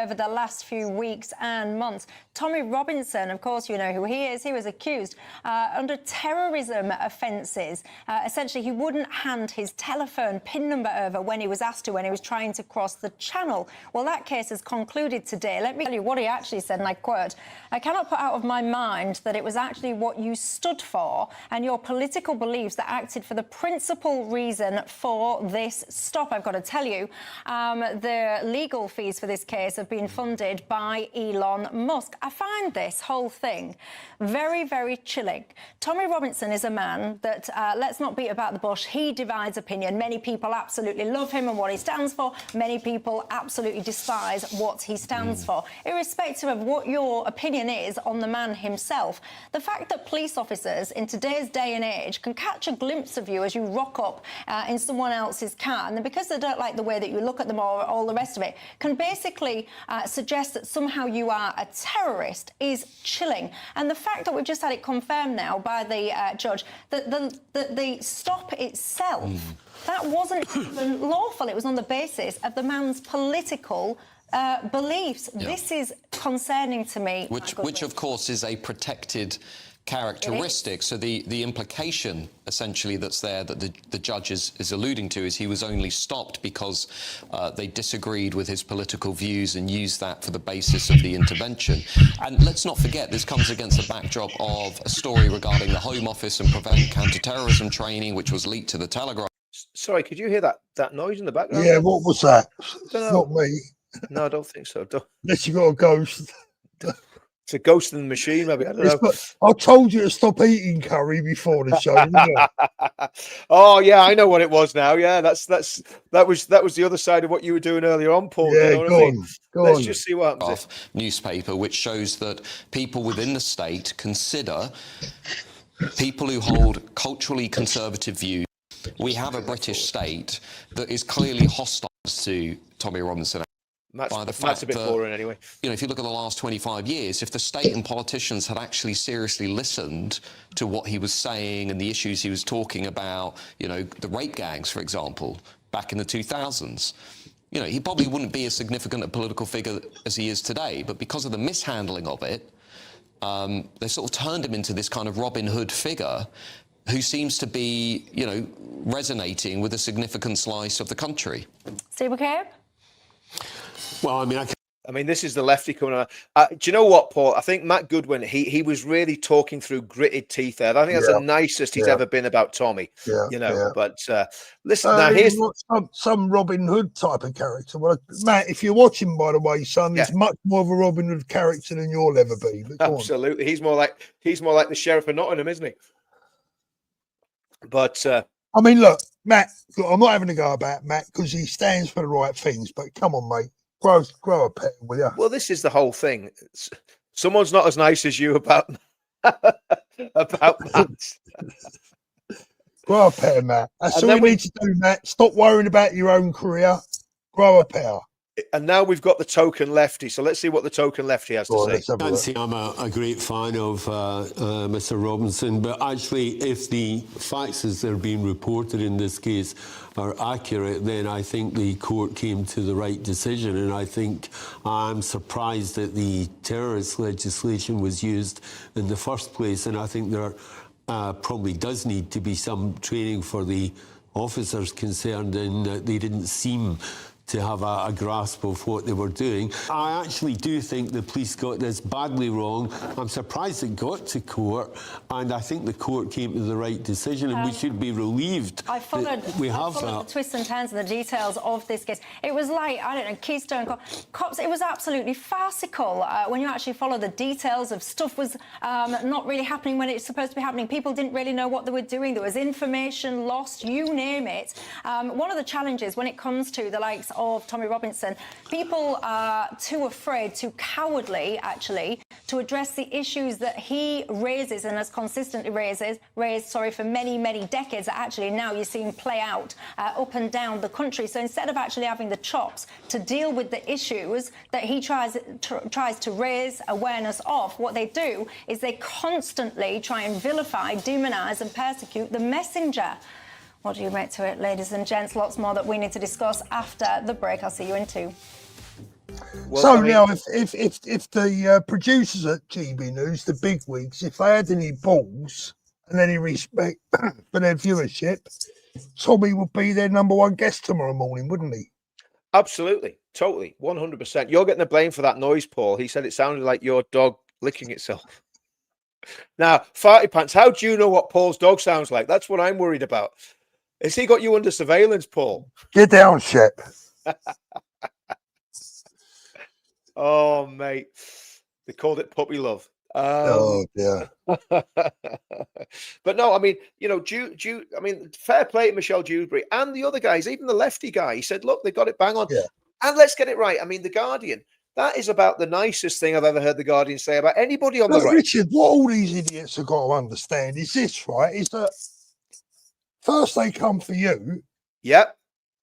over the last few weeks and months. Tommy Robinson, of course, you know who he is. He was accused under terrorism offences. Essentially, he wouldn't hand his telephone PIN number over when he was asked to, when he was trying to cross the channel. Well, that case has concluded today. Let me tell you what he actually said, and I quote, "I cannot put out of my mind that it was actually what you stood for and your political beliefs that acted for the principal reason for this stop." I've got to tell you, the legal fees for this case have been funded by Elon Musk. I find this whole thing very, very chilling. Tommy Robinson is a man that, let's not beat about the bush, he divides opinion. Many people absolutely love him and what he stands for. Many people absolutely despise what he stands for. Irrespective of what your opinion is on the man himself, the fact that police officers in today's day and age can catch a glimpse of you as you rock up in someone else's car, and then because they don't like the way that you look at them or all the rest of it, can basically suggest that somehow you are a terrorist is chilling. And the fact that we've just had it confirmed now by the judge that the stop itself, that wasn't even lawful. It was on the basis of the man's political beliefs. Yeah. This is concerning to me. Which of course is a protected characteristic. So the implication essentially that's there that the judge is alluding to is he was only stopped because they disagreed with his political views and used that for the basis of the intervention. And let's not forget, this comes against the backdrop of a story regarding the Home Office and Prevent Counter-Terrorism training, which was leaked to the Telegraph. Sorry, could you hear that noise in the background? Yeah, what was that? It's not me. No, I don't think so. Unless you got a ghost. It's a ghost in the machine, maybe. I don't know. I told you to stop eating curry before the show. Oh yeah, I know what it was now. Yeah, that was the other side of what you were doing earlier on, Paul. Yeah, you know go on. Let's just see what happens. Newspaper, which shows that people within the state consider people who hold culturally conservative views. We have a British state that is clearly hostile to Tommy Robinson. That's a bit boring anyway. You know, if you look at the last 25 years, if the state and politicians had actually seriously listened to what he was saying and the issues he was talking about, you know, the rape gangs, for example, back in the 2000s, you know, he probably wouldn't be as significant a political figure as he is today, but because of the mishandling of it, they sort of turned him into this kind of Robin Hood figure who seems to be, you know, resonating with a significant slice of the country. Steve McCabe? Well, I mean, this is the lefty coming on. Do you know what, Paul? I think Matt Goodwin, he was really talking through gritted teeth there. I think that's the nicest he's ever been about Tommy. You know, but listen, now here's some Robin Hood type of character. Well, Matt, if you're watching, by the way, son, he's much more of a Robin Hood character than you'll ever be. Absolutely, he's more like the Sheriff of Nottingham, isn't he? But I mean, look, Matt, I'm not having a go about Matt because he stands for the right things. But come on, mate. Grow a pair, will you? Well, this is the whole thing. Someone's not as nice as you about Matt. Grow a pair, Matt. That's all you need to do, Matt. Stop worrying about your own career. Grow a pair. And now we've got the token lefty. So let's see what the token lefty has to say. I can't say I'm a great fan of Mr. Robinson, but actually, if the facts as they're being reported in this case are accurate, then I think the court came to the right decision. And I think I'm surprised that the terrorist legislation was used in the first place. And I think there probably does need to be some training for the officers concerned, in that they didn't seem to have a grasp of what they were doing. I actually do think the police got this badly wrong. I'm surprised it got to court, and I think the court came to the right decision, and we should be relieved I followed the twists and turns and the details of this case. It was like, I don't know, Keystone Cops. It was absolutely farcical when you actually follow the details of stuff was not really happening when it's supposed to be happening. People didn't really know what they were doing. There was information lost, you name it. One of the challenges when it comes to the likes of Tommy Robinson, people are too afraid, too cowardly, actually, to address the issues that he raises and has consistently raised for many, many decades, that actually now you're seeing play out up and down the country. So instead of actually having the chops to deal with the issues that he tries to raise awareness of, what they do is they constantly try and vilify, demonise and persecute the messenger. What do you make to it, ladies and gents? Lots more that we need to discuss after the break. I'll see you in 2. Well, so now, if the producers at GB News, the big wigs, if they had any balls and any respect for their viewership, Tommy would be their #1 guest tomorrow morning, wouldn't he? Absolutely, totally, 100%. You're getting the blame for that noise, Paul. He said it sounded like your dog licking itself. Now, Farty Pants, how do you know what Paul's dog sounds like? That's what I'm worried about. Has he got you under surveillance, Paul? Get down, Shep. Oh, mate. They called it puppy love. Oh, yeah. But no, I mean, you know, I mean, fair play to Michelle Dewsbury and the other guys, even the lefty guy. He said, look, they got it bang on. Yeah. And let's get it right. I mean, The Guardian, that is about the nicest thing I've ever heard The Guardian say about anybody on the right. Richard, what all these idiots have got to understand is this, right? Is that first they come for you. Yep.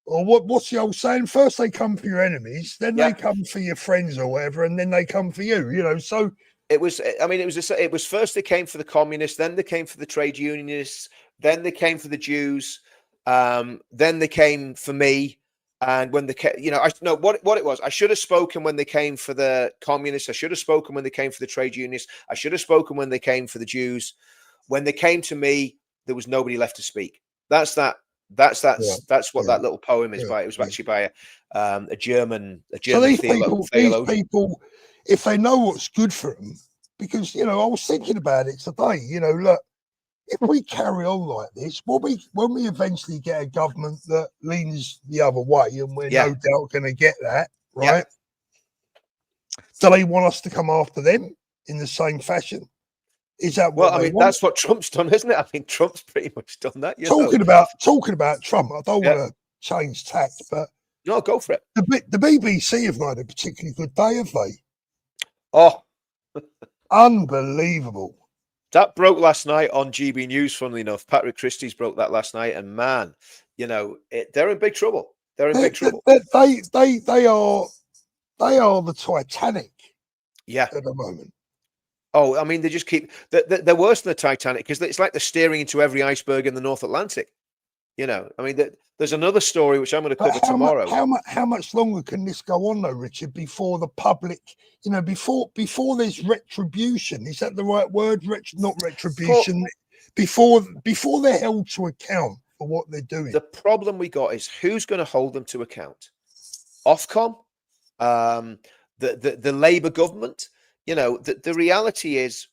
Or what's the old saying? First they come for your enemies, then they come for your friends or whatever, and then they come for you, you know. So it was, I mean, it was first they came for the communists, then they came for the trade unionists, then they came for the Jews, then they came for me. And when they came, you know, what it was, I should have spoken when they came for the communists. I should have spoken when they came for the trade unionists. I should have spoken when they came for the Jews. When they came to me, there was nobody left to speak. That's what that little poem is by. It was actually by a German so these theologian. People, if they know what's good for them, because, you know, I was thinking about it today, you know, look, if we carry on like this, when we eventually get a government that leans the other way, and we're no doubt going to get that, right? Do they want us to come after them in the same fashion? Is that what I mean, that's what Trump's done, isn't it? I mean, Trump's pretty much done that. Talking about Trump, I don't want to change tack, but no, go for it. The BBC have made a particularly good day, have they? Oh, unbelievable! That broke last night on GB News. Funnily enough, Patrick Christie's broke that last night, and man, you know, they're in big trouble. They're in big trouble. They are the Titanic. Yeah, at the moment. Oh, I mean, they just keep. They're worse than the Titanic because it's like they're steering into every iceberg in the North Atlantic. You know, I mean, there's another story which I'm going to cover tomorrow. How much longer can this go on, though, Richard? Before the public, you know, before there's retribution. Is that the right word? Not retribution. Before they're held to account for what they're doing. The problem we got is who's going to hold them to account? Ofcom, the Labour government. You know, the reality is,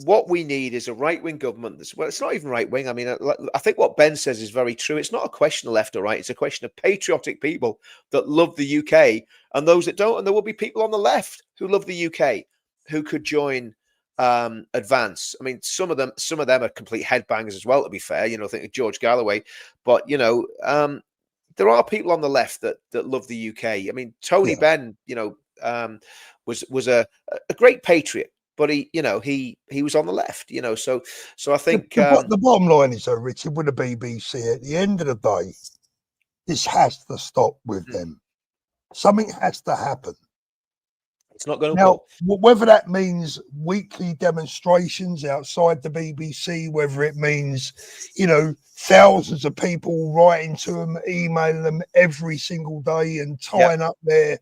what we need is a right-wing government. Well, it's not even right-wing. I mean, I think what Ben says is very true. It's not a question of left or right. It's a question of patriotic people that love the UK and those that don't. And there will be people on the left who love the UK who could join Advance. I mean, some of them are complete headbangers as well, to be fair. You know, think of George Galloway. But, you know, there are people on the left that love the UK. I mean, Tony Benn, you know, was a great patriot. But he was on the left, you know. So I think the bottom line is, though, Richard, with the BBC, at the end of the day, this has to stop with them. Something has to happen. It's not going to. Now, whether that means weekly demonstrations outside the BBC, whether it means, you know, thousands of people writing to them, emailing them every single day, and tying up their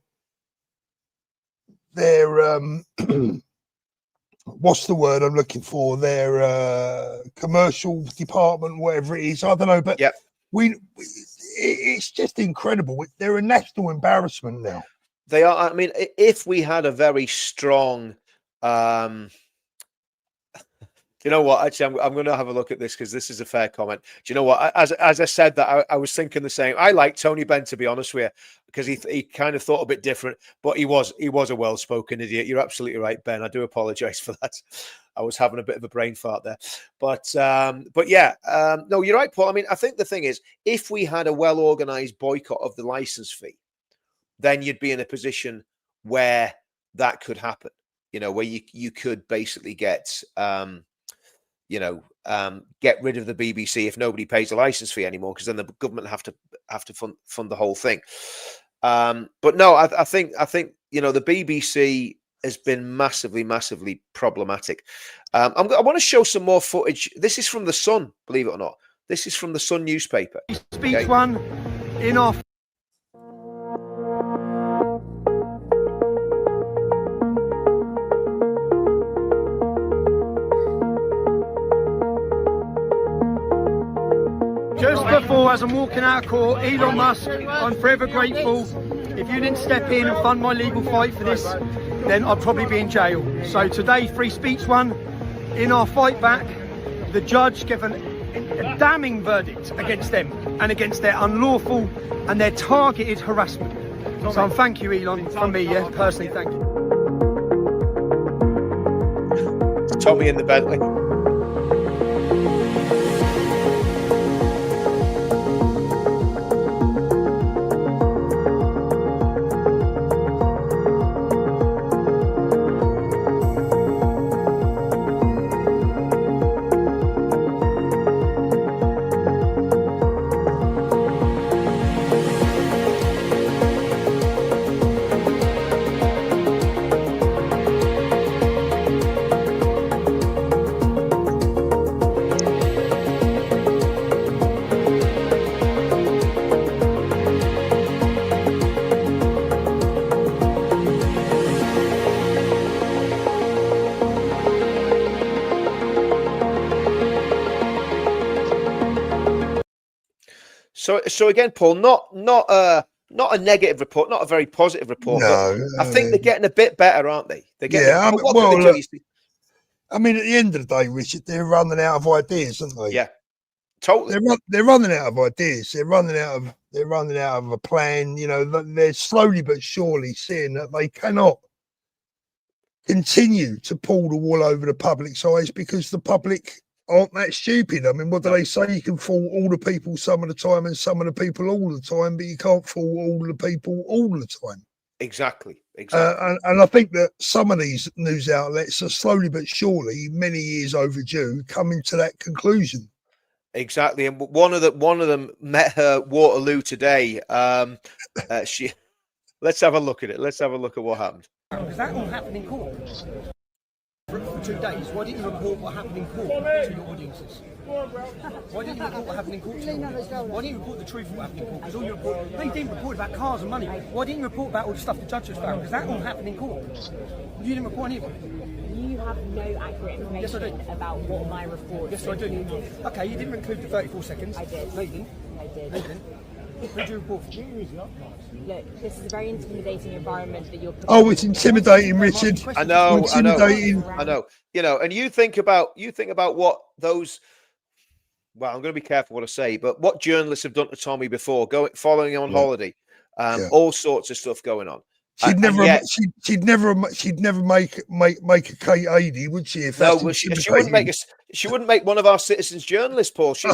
what's the word I'm looking for? Their commercial department, whatever it is. I don't know, but it's just incredible. They're a national embarrassment now. They are. I mean, if we had a very strong, you know what? Actually, I'm going to have a look at this because this is a fair comment. Do you know what? As I said that, I was thinking the same. I like Tony Benn, to be honest with you, because he kind of thought a bit different, but he was a well-spoken idiot. You're absolutely right, Ben. I do apologise for that. I was having a bit of a brain fart there, but yeah, no, you're right, Paul. I mean, I think the thing is, if we had a well-organised boycott of the licence fee, then you'd be in a position where that could happen. You know, where you could basically get. Get rid of the BBC if nobody pays the license fee anymore, because then the government have to fund the whole thing. But no, I think you know, the BBC has been massively problematic. I want to show some more footage. This is from the Sun, believe it or not. This is from the Sun newspaper. Speech one in off. Just before, as I'm walking out of court, Elon Musk, I'm forever grateful. If you didn't step in and fund my legal fight for this, then I'd probably be in jail. So today, free speech one, in our fight back, the judge gave a damning verdict against them and against their unlawful and their targeted harassment. So thank you, Elon, from me, personally, thank you. Tommy in the Bentley. So again, Paul, not a negative report, not a very positive report. No, but I think they're getting a bit better, aren't they? They're getting. Yeah, I mean, at the end of the day, Richard, they're running out of ideas, aren't they? Yeah, totally. They're running out of ideas. They're running out of a plan. You know, they're slowly but surely seeing that they cannot continue to pull the wool over the public's eyes, because the public aren't that stupid. I mean, what do they say? You can fool all the people some of the time and some of the people all the time, but you can't fool all the people all the time. Exactly. And I think that some of these news outlets are slowly but surely, many years overdue, coming to that conclusion. Exactly. And one of them met her Waterloo today. Let's have a look at it. Let's have a look at what happened. Because that all happened in court for 2 days. Why didn't you report what happened in court to your audiences? Why didn't you report what happened in court? Why didn't you report the truth of what happened in court? Because all you report, no, you didn't report about cars and money. Why didn't you report about all the stuff the judge has found? Because that all happened in court. You didn't report any of it. You have no accurate information Yes, I do. about what my report Yes, I do. included. Okay, you didn't include the 34 seconds. I did. No, you didn't. I did. No, you didn't. Who did you report for? Look, this is a very intimidating environment that you're putting. Oh, it's intimidating, Richard. I know, Intimidating. I know. You know, and you think about what those. Well, I'm going to be careful what I say, but what journalists have done to Tommy before, following him on holiday, all sorts of stuff going on. She'd never make a K80, would she? If No, that's well, she wouldn't make one of our citizens journalists, Paul. She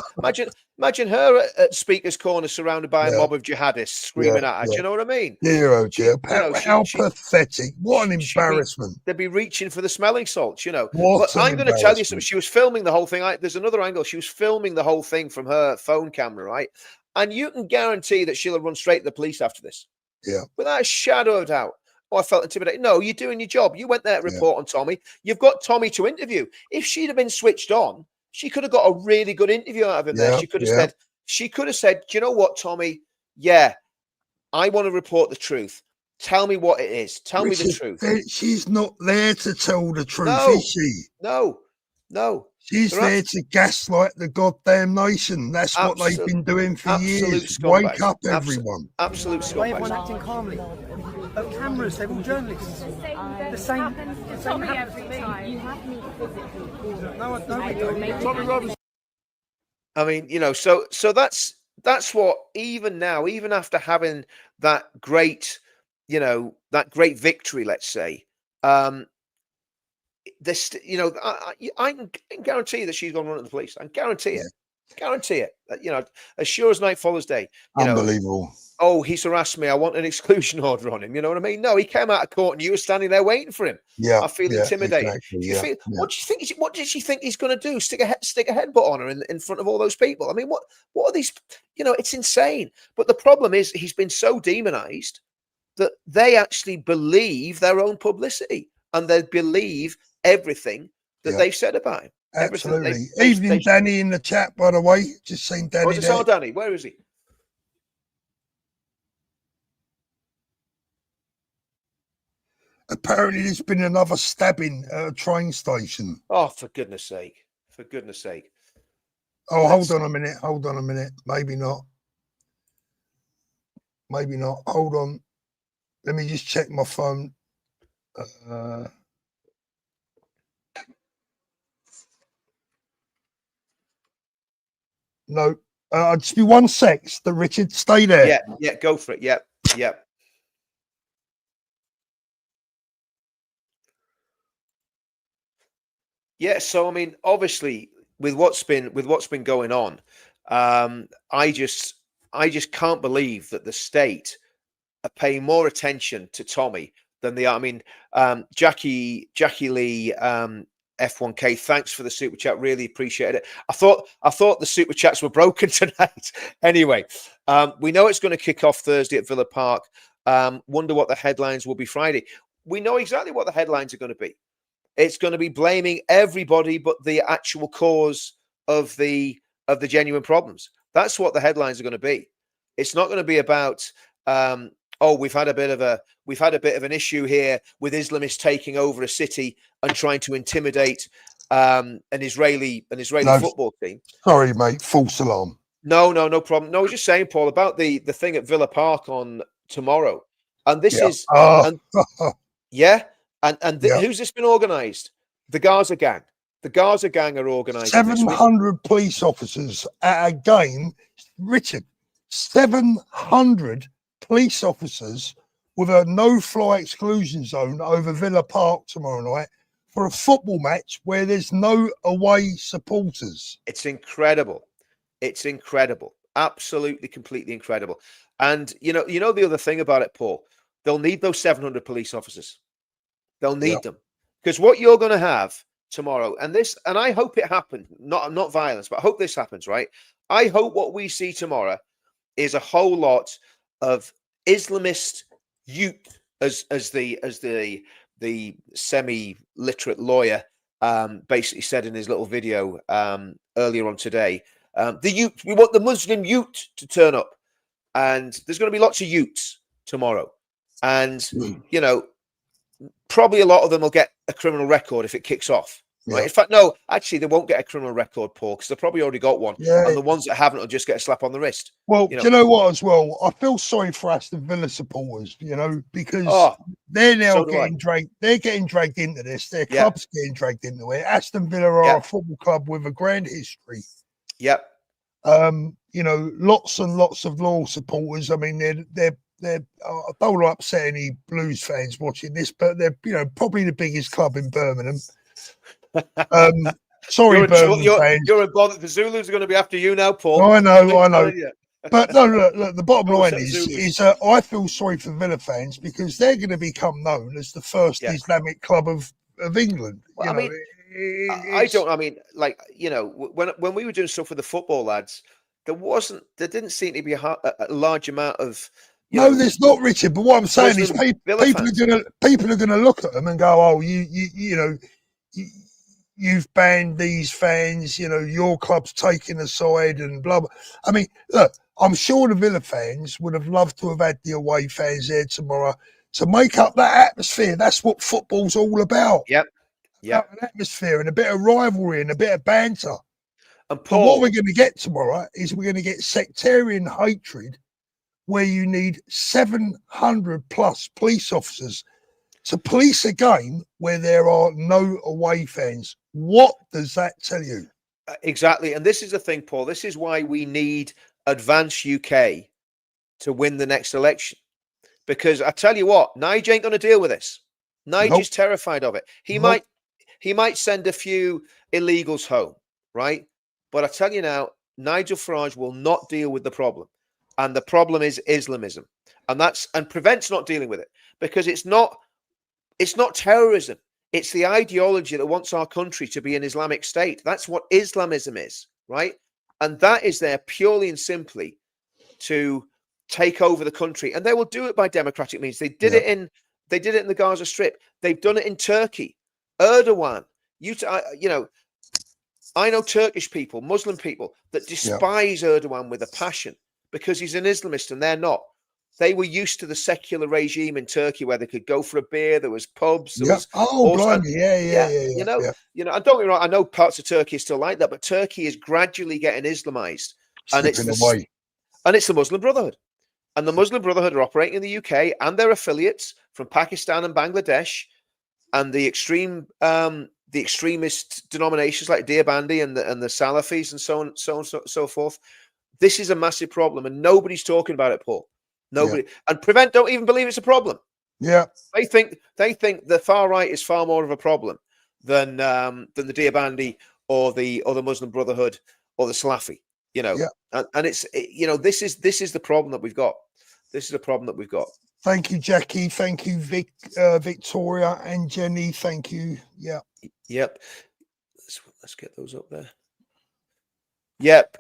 imagine her at Speaker's Corner surrounded by a mob of jihadists screaming at her. Do you know what I mean? Hero, Joe. How pathetic! What an embarrassment! They'd be reaching for the smelling salts, you know. What But I'm going to tell you something. She was filming the whole thing. There's another angle. She was filming the whole thing from her phone camera, right? And you can guarantee that she'll run straight to the police after this. Yeah. Without a shadow of doubt. Oh, I felt intimidated. No, you're doing your job. You went there to report on Tommy. You've got Tommy to interview. If she'd have been switched on, she could have got a really good interview out of him there. She could have said, do you know what, Tommy? Yeah, I want to report the truth. Tell me what it is. Tell me the truth. She's not there to tell the truth, is she? No. She's there to gaslight the goddamn nation. That's what they've been doing for years. Wake up, everyone. Absolute scumbag. Why everyone acting calmly? Cameras, they're all journalists. The same happens to me. You have me physically. No, I mean, you know, so that's what even now, even after having that great, you know, that great victory, let's say, this, you know, I can guarantee that she's going to run to the police. I can guarantee it. Guarantee it. You know, as sure as night follows day. Unbelievable. Oh, he's harassed me. I want an exclusion order on him. You know what I mean? No, he came out of court and you were standing there waiting for him. Yeah. I feel intimidated. Exactly, What do you think? What did she think he's going to do? Stick a headbutt on her in front of all those people? I mean, what are these? You know, it's insane. But the problem is, he's been so demonized that they actually believe their own publicity and they believe everything that they've said about him. Absolutely. Evening, Danny, in the chat, by the way. Just seen Danny. Where's it, Danny? Where is he? Apparently, there's been another stabbing at a train station. Oh, for goodness sake. For goodness sake. Oh, hold on a minute. Maybe not. Hold on. Let me just check my phone. No. Just be 1 sec, Richard. Stay there. Yeah, go for it. Yeah. Yeah, so I mean, obviously, with what's been going on, I just can't believe that the state are paying more attention to Tommy than they are. I mean, Jackie Lee, F1K, thanks for the super chat. Really appreciate it. I thought the super chats were broken tonight. Anyway, we know it's going to kick off Thursday at Villa Park. Wonder what the headlines will be Friday. We know exactly what the headlines are going to be. It's going to be blaming everybody but the actual cause of the genuine problems. That's what the headlines are going to be. It's not going to be about we've had a bit of an issue here with Islamists taking over a city and trying to intimidate an Israeli football team. Sorry, mate. False alarm. No problem. No, I was just saying, Paul, about the thing at Villa Park on tomorrow. And this is who's this been organised? The Gaza gang. The Gaza gang are organised. 700 police officers at a game. Richard, 700 police officers with a no-fly exclusion zone over Villa Park tomorrow night for a football match where there's no away supporters. It's incredible. It's incredible. Absolutely, completely incredible. And you know the other thing about it, Paul, they'll need those 700 police officers. They'll need them, because what you're going to have tomorrow, and I hope it happens, not violence, but I hope this happens, right? I hope what we see tomorrow is a whole lot of Islamist youth, as the semi-literate lawyer basically said in his little video earlier on today, we want the Muslim youth to turn up, and there's going to be lots of youths tomorrow, and you know, probably a lot of them will get a criminal record if it kicks off. Right. In fact, no, actually, they won't get a criminal record, Paul, because they've probably already got one. Yeah. And the ones that haven't will just get a slap on the wrist. Well, do you know what, as well? I feel sorry for Aston Villa supporters, you know, because they're now getting dragged. They're getting dragged into this. Their club's getting dragged into it. Aston Villa are a football club with a grand history. Yep. You know, lots and lots of loyal supporters. I mean, they're I don't want to upset any Blues fans watching this, but they're, you know, probably the biggest club in Birmingham. Sorry, Birmingham fans. You're a bother. The Zulus are going to be after you now, Paul. I know. But no, look, the bottom line is I feel sorry for Villa fans because they're going to become known as the first Islamic club of England. Well, I mean, like, you know, when we were doing stuff with the football lads, there didn't seem to be a large amount of. No, there's not, Richard. But what I'm saying is, people are going to look at them and go, "Oh, you've banned these fans. You know, your club's taking a side and blah blah." I mean, look, I'm sure the Villa fans would have loved to have had the away fans there tomorrow to make up that atmosphere. That's what football's all about. Yep. An atmosphere and a bit of rivalry and a bit of banter. And Paul, what we're going to get tomorrow is we're going to get sectarian hatred, where you need 700 plus police officers to police a game where there are no away fans. What does that tell you? Exactly. And this is the thing, Paul. This is why we need Advance UK to win the next election. Because I tell you what, Nige ain't going to deal with this. Nige is terrified of it. He might send a few illegals home, right? But I tell you now, Nigel Farage will not deal with the problem. And the problem is Islamism. And Prevent's not dealing with it because it's not terrorism. It's the ideology that wants our country to be an Islamic state. That's what Islamism is, right? And that is there purely and simply to take over the country. And they will do it by democratic means. They did it in the Gaza Strip. They've done it in Turkey. Erdogan, I know Turkish people, Muslim people that despise Erdogan with a passion because he's an Islamist and they're not. They were used to the secular regime in Turkey where they could go for a beer. There was pubs. There was blimey. You know, and don't get me wrong. I know parts of Turkey are still like that, but Turkey is gradually getting Islamized, and it's the Muslim Brotherhood, and the Muslim Brotherhood are operating in the UK and their affiliates from Pakistan and Bangladesh, and the extremist denominations like Deobandi and the Salafis and so on, so forth. This is a massive problem, and nobody's talking about it, Paul. Nobody, and Prevent don't even believe it's a problem. Yeah, they think the far right is far more of a problem than the Deobandi or the Muslim Brotherhood or the Salafi. You know, and it's this is the problem that we've got. This is the problem that we've got. Thank you, Jackie. Thank you, Victoria and Jenny. Thank you. Yeah. Yep. Let's get those up there. Yep.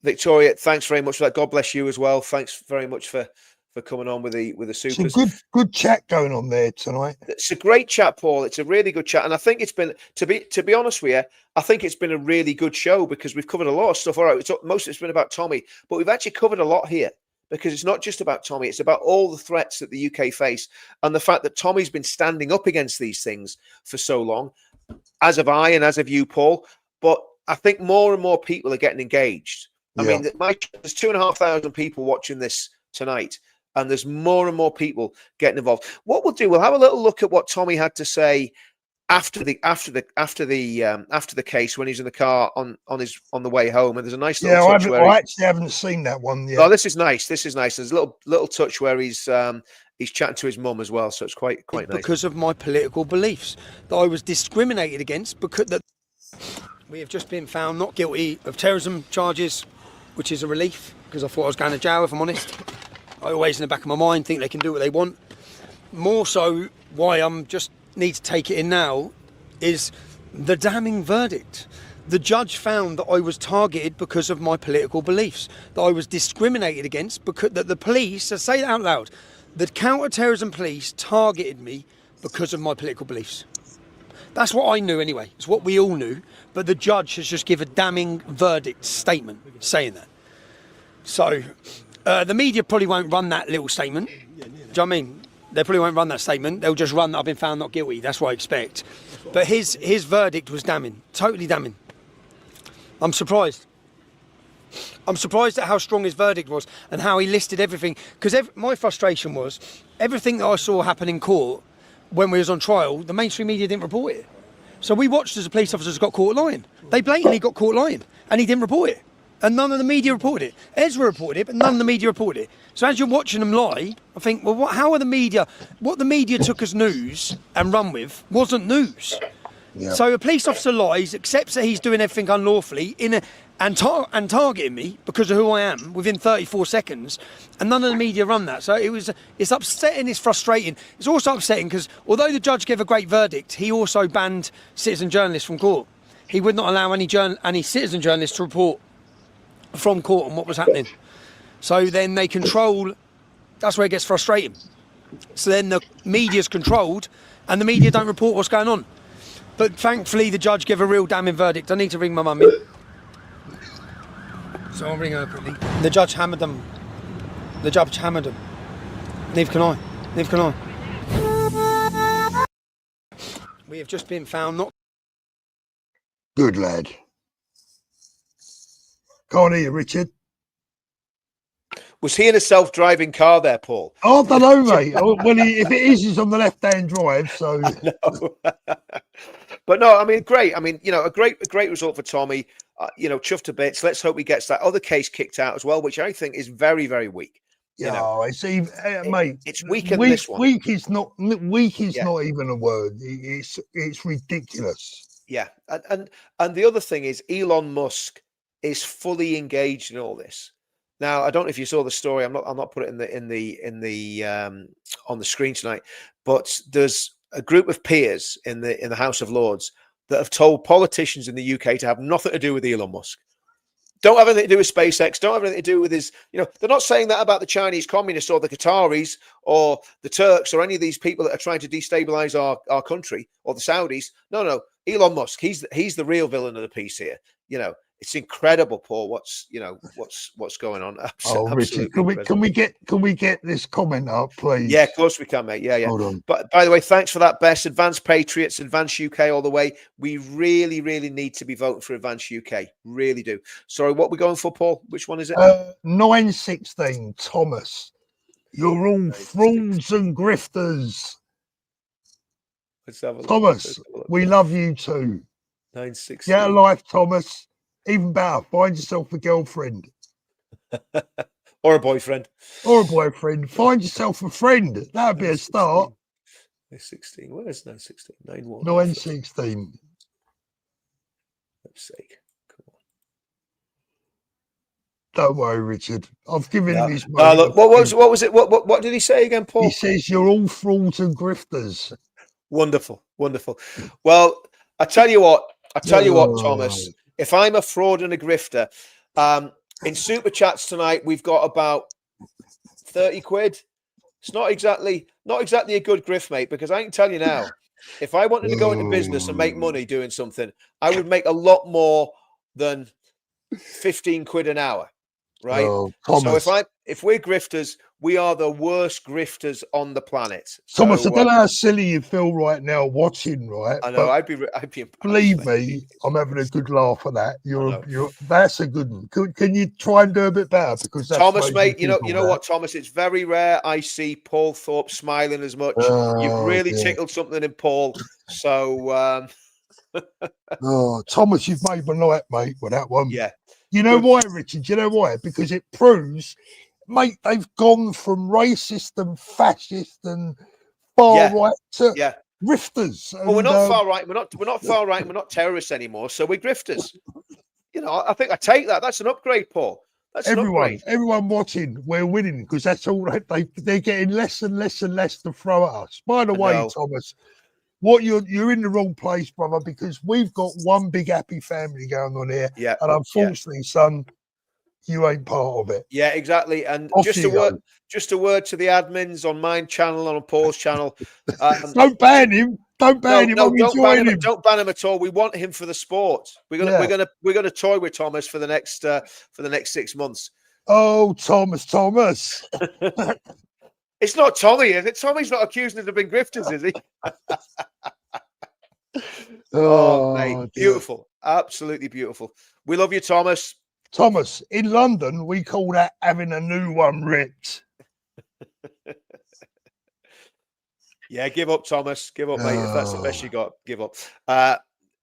Victoria, thanks very much for that. God bless you as well. Thanks very much for coming on with the supers. It's a good chat going on there tonight. It's a great chat, Paul. It's a really good chat, and I think it's been to be honest with you, I think it's been a really good show because we've covered a lot of stuff. All right, most of it's been about Tommy, but we've actually covered a lot here because it's not just about Tommy. It's about all the threats that the UK face and the fact that Tommy's been standing up against these things for so long, as have I and as have you, Paul. But I think more and more people are getting engaged. I mean, there's 2,500 people watching this tonight, and there's more and more people getting involved. What we'll do, we'll have a little look at what Tommy had to say after the case when he's in the car on the way home. And there's a nice little touch I actually haven't seen that one yet. Oh, this is nice. There's a little touch where he's chatting to his mum as well, so it's quite nice. Because of my political beliefs, that I was discriminated against because that we have just been found not guilty of terrorism charges, which is a relief because I thought I was going to jail, if I'm honest. I always in the back of my mind think they can do what they want. More so, why I'm just need to take it in now is the damning verdict. The judge found that I was targeted because of my political beliefs, that I was discriminated against because that the police, I say it out loud, the counter-terrorism police targeted me because of my political beliefs. That's what I knew anyway. It's what we all knew. But the judge has just given a damning verdict statement saying that. So the media probably won't run that little statement. Do you know what I mean? They probably won't run that statement. They'll just run that I've been found not guilty. That's what I expect. But his verdict was damning, totally damning. I'm surprised. I'm surprised at how strong his verdict was and how he listed everything. Because my frustration was everything that I saw happen in court when we was on trial, the mainstream media didn't report it. So we watched as the police officers got caught lying. They blatantly got caught lying and he didn't report it. And none of the media reported it. Ezra reported it, but none of the media reported it. So as you're watching them lie, I think, well, how are the media... What the media took as news and run with wasn't news. Yeah. So a police officer lies, accepts that he's doing everything unlawfully and targeting me because of who I am within 34 seconds, and none of the media run that. So it's upsetting, it's frustrating. It's also upsetting because although the judge gave a great verdict, he also banned citizen journalists from court. He would not allow any citizen journalists to report from court on what was happening. So then they control, that's where it gets frustrating. So then the media's controlled and the media don't report what's going on. But thankfully the judge gave a real damning verdict. I need to ring my mum in. So I'll ring her quickly. The judge hammered them. The judge hammered them. Neither can I. Neither can I. We have just been found not... Good lad. Can't hear you, Richard. Was he in a self-driving car there, Paul? Oh, I don't know, mate. Well, if it is, he's on the left-hand drive, so... No. But no, I mean, great. I mean, a great result for Tommy. Chuffed to bits. Let's hope he gets that other case kicked out as well, which I think is very, very weak. It's even, mate. It's weaker than this one. Weak is not even a word. It's ridiculous. Yeah, and the other thing is Elon Musk is fully engaged in all this. Now, I don't know if you saw the story. I'm not putting it in the on the screen tonight, but there's a group of peers in the House of Lords that have told politicians in the UK to have nothing to do with Elon Musk. Don't have anything to do with SpaceX. Don't have anything to do with his, they're not saying that about the Chinese communists or the Qataris or the Turks or any of these people that are trying to destabilize our country or the Saudis. No. Elon Musk, he's the real villain of the piece here. It's incredible, Paul. What's going on? Richard, can we get this comment up, please? Yeah, of course we can, mate. Yeah. Hold on. But by the way, thanks for that, Bess. Advanced Patriots, Advanced UK all the way. We really, really need to be voting for Advanced UK. Really do. Sorry, what we're going for, Paul? Which one is it? 916, Thomas. You're all frauds and grifters. Let's have a look. Thomas, we love you too. 916. Get a life, Thomas. Even better, find yourself a girlfriend. Or a boyfriend. Find yourself a friend. That'd be a start. 916. Where is 916? 91. 916. Let's see. Come on. Don't worry, Richard. I've given him his money. Look, what was it? What did he say again, Paul? He says you're all frauds and grifters. Wonderful. Well, I tell you what, Thomas. If I'm a fraud and a grifter, in Super Chats tonight, we've got about 30 quid. It's not exactly a good grift, mate, because I can tell you now, if I wanted to go into business and make money doing something, I would make a lot more than 15 quid an hour, right? So if we're grifters, we are the worst grifters on the planet. Thomas, I don't know how silly you feel right now watching, right? I know. I'd be believe me, I'm having a good laugh at that. That's a good one. Can you try and do a bit better? Because that's Thomas, mate, you know what, Thomas? It's very rare I see Paul Thorpe smiling as much. You've really tickled something in Paul. So Thomas, you've made my night, mate, with that one. Yeah. You know why, Richard? You know why? Because it proves, mate, they've gone from racist and fascist and far right to grifters. Well, we're not far right. We're not far right. We're not terrorists anymore. So we're grifters. I think I take that. That's an upgrade, Paul. That's everyone watching. We're winning because that's all they're getting less and less and less to throw at us. By the way, Thomas, you're in the wrong place, brother, because we've got one big happy family going on here. Yeah. And unfortunately, son, you ain't part of it. Yeah, exactly. And just a word to the admins on my channel, on Paul's channel. Don't ban him. Don't ban him. I'm don't ban enjoying him. him. Don't ban him at all. We want him for the sport. We're gonna toy with Thomas for the next 6 months. Oh, Thomas. It's not Tommy, is it? Tommy's not accusing us of being grifters, is he? Oh, mate, dear. beautiful, absolutely beautiful. We love you, Thomas. Thomas, in London, we call that having a new one ripped. Yeah, give up, Thomas. Give up, mate. If that's the best you got, give up.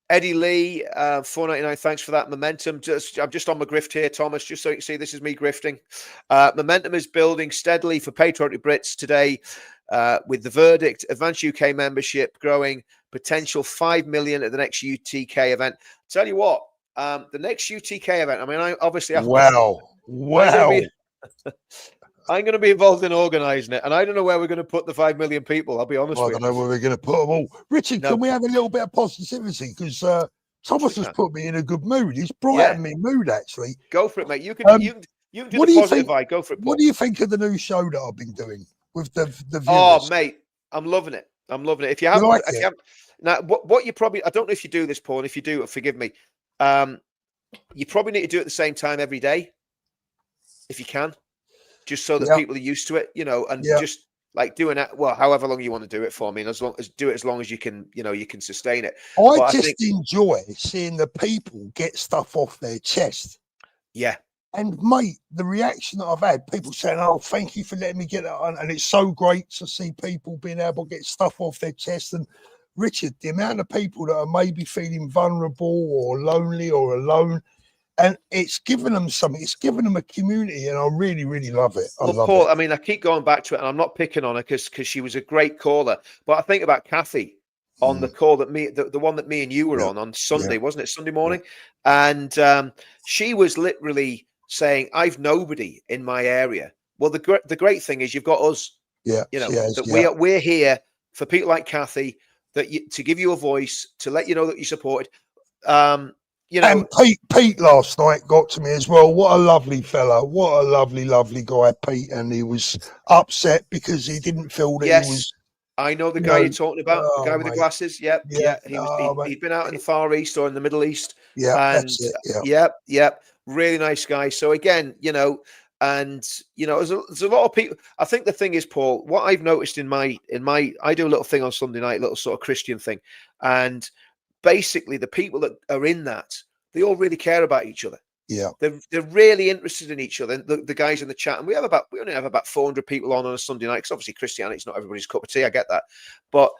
Eddie Lee, $4.99. Thanks for that momentum. I'm just on my grift here, Thomas, just so you can see this is me grifting. Momentum is building steadily for Patriotic Brits today with the verdict, advanced UK membership growing, potential 5 million at the next UTK event. Tell you what, the next UTK event, I mean, I obviously have I'm going to be involved in organising it, and I don't know where we're going to put the 5 million people. I'll be honest with you. I don't know where we're going to put them all. Richard, can we have a little bit of positivity? Because Thomas has put me in a good mood. He's brightened me mood, actually. Go for it, mate. You can do the positive vibe. Go for it, Paul. What do you think of the new show that I've been doing with the viewers? Oh, mate, I'm loving it. I'm loving it. If you haven't, now what you probably, I don't know if you do this, Paul, and if you do, forgive me. You probably need to do it at the same time every day, if you can. Just so that people are used to it, and just like doing that. Well, however long you want to do it for. I mean, as long as you can, you can sustain it. I just enjoy seeing the people get stuff off their chest. Yeah. And mate, the reaction that I've had, people saying, "Oh, thank you for letting me get that on," and it's so great to see people being able to get stuff off their chest. And Richard, the amount of people that are maybe feeling vulnerable or lonely or alone. And it's given them something. It's given them a community, and I really, really love it. I love Paul, it. I mean, I keep going back to it, and I'm not picking on her because she was a great caller. But I think about Kathy on the call that the one that me and you were on Sunday, wasn't it? Sunday morning, and she was literally saying, "I've nobody in my area." Well, the great thing is you've got us. Yeah, we're here for people like Kathy to give you a voice, to let you know that you're supported. And Pete last night got to me as well. What a lovely fella. What a lovely, lovely guy, Pete. And he was upset because he didn't feel that he was. I know the guy you're talking about, the guy with the glasses. Yep. He'd been out in the Far East or in the Middle East. Yeah, and that's it. Yep. Really nice guy. So again, there's a lot of people. I think the thing is, Paul, what I've noticed in my I do a little thing on Sunday night, a little sort of Christian thing, and basically the people that are in that, they all really care about each other. Yeah, they're really interested in each other. The guys in the chat, and we only have about 400 people on a Sunday night, because obviously Christianity is not everybody's cup of tea. I get that, but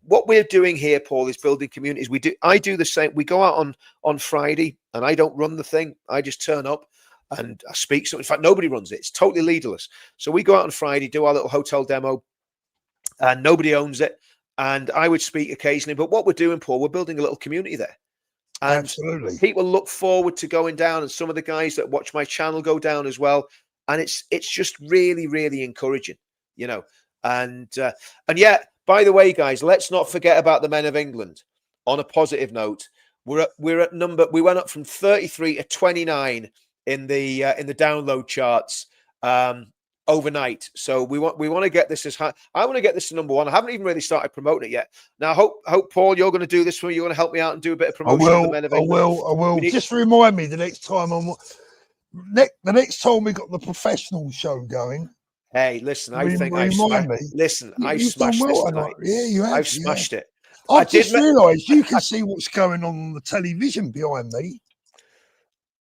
what we're doing here, Paul, is building communities. I do the same. We go out on Friday, and I don't run the thing. I just turn up and I speak. So in fact, nobody runs it. It's totally leaderless. So we go out on Friday, do our little hotel demo, and nobody owns it. And I would speak occasionally, but what we're doing, Paul, we're building a little community there. And absolutely, people look forward to going down, and some of the guys that watch my channel go down as well. And it's just really, really encouraging, And yeah, by the way, guys, let's not forget about the men of England. On a positive note, we went up from 33 to 29 in the download charts overnight. So we want to get this as high. I want to get this to number one. I haven't even really started promoting it yet. Now, hope Paul, you're going to do this for me. You're going to help me out and do a bit of promotion. I will. Just remind me the next time the next time we got the professional show going. Hey, listen, I smashed this tonight. Yeah, you have. I've smashed it. I've just realised you can see what's going on the television behind me,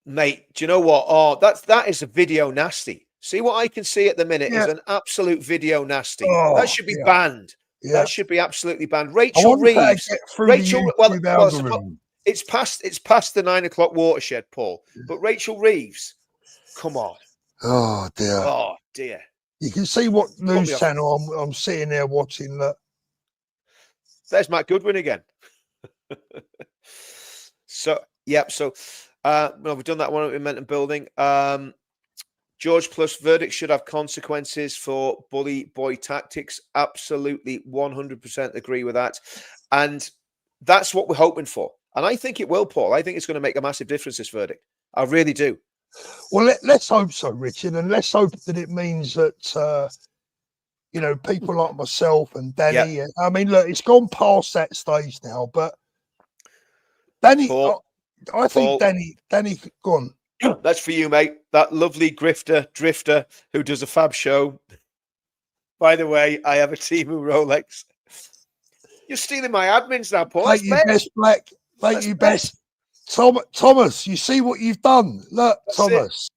mate. Do you know what? Oh, that is a video nasty. See what I can see at the minute is an absolute video nasty. That should be banned. Yeah. That should be absolutely banned. Rachel Reeves. It's past the 9 o'clock watershed, Paul. But Rachel Reeves, come on. Oh dear. Oh dear. You can see what news channel I'm sitting there watching that. There's Matt Goodwin again. So we've done that one at Momentum Building. George Plus, verdict should have consequences for bully boy tactics. Absolutely 100% agree with that. And that's what we're hoping for. And I think it will, Paul. I think it's going to make a massive difference, this verdict. I really do. Well, let's hope so, Richard. And let's hope that it means that you know, people like myself and Danny. Yeah. I mean, look, it's gone past that stage now, but Danny, Paul, I think Danny, go on. That's for you, mate. That lovely drifter who does a fab show. By the way, I have a Timu Rolex. You're stealing my admins now, Paul. Thank you, best Black. Thank you, best. Thomas, you see what you've done. Look, that's Thomas.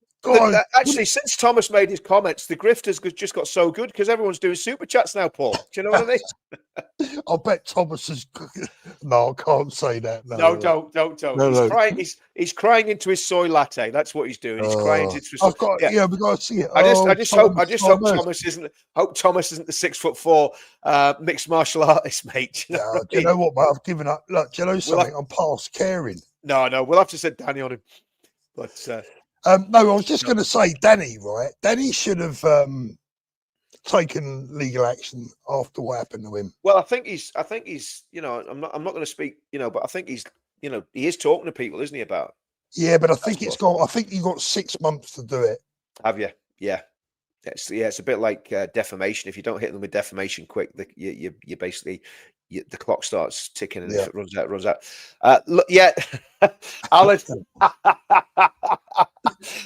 Actually, since Thomas made his comments, the grifters just got so good because everyone's doing super chats now, Paul. Do you know what I mean? I'll bet Thomas is. No, I can't say that. No, don't. No, crying. He's crying into his soy latte. That's what he's doing. He's crying into his. I've got. Yeah, we got to see it. I just hope Thomas isn't. Hope Thomas isn't the 6'4" mixed martial artist, mate. Do you know what, mate? I've given up. Look, do you know something? I'm past caring. No, we'll have to send Danny on him. But no, I was just going to say, Danny. Right, Danny should have taken legal action after what happened to him. Well, I think he's. You know, I'm not going to speak. You know, but I think he's. You know, he is talking to people, isn't he? About. Yeah, but I think it's got. I think you got 6 months to do it. Have you? Yeah. It's a bit like defamation. If you don't hit them with defamation quick, you basically the clock starts ticking, and if it runs out. Look, Alan,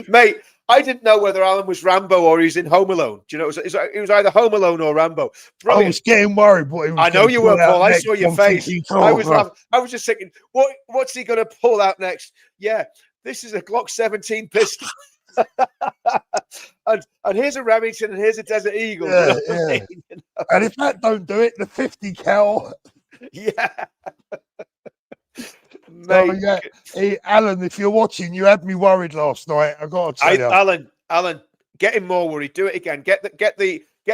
mate, I didn't know whether Alan was Rambo or he's in Home Alone. Do you know? It was either Home Alone or Rambo. Brilliant. I was getting worried. I know you were, Paul. I saw your face. I was just thinking, what's he going to pull out next? Yeah, this is a Glock 17 pistol. and here's a Remington and here's a Desert Eagle. Yeah, you know I mean? You know? And if that don't do it, the 50 cal. Yeah. Mate. Hey, Alan, if you're watching, you had me worried last night. I got to tell you. Alan, get him more worried. Do it again. Get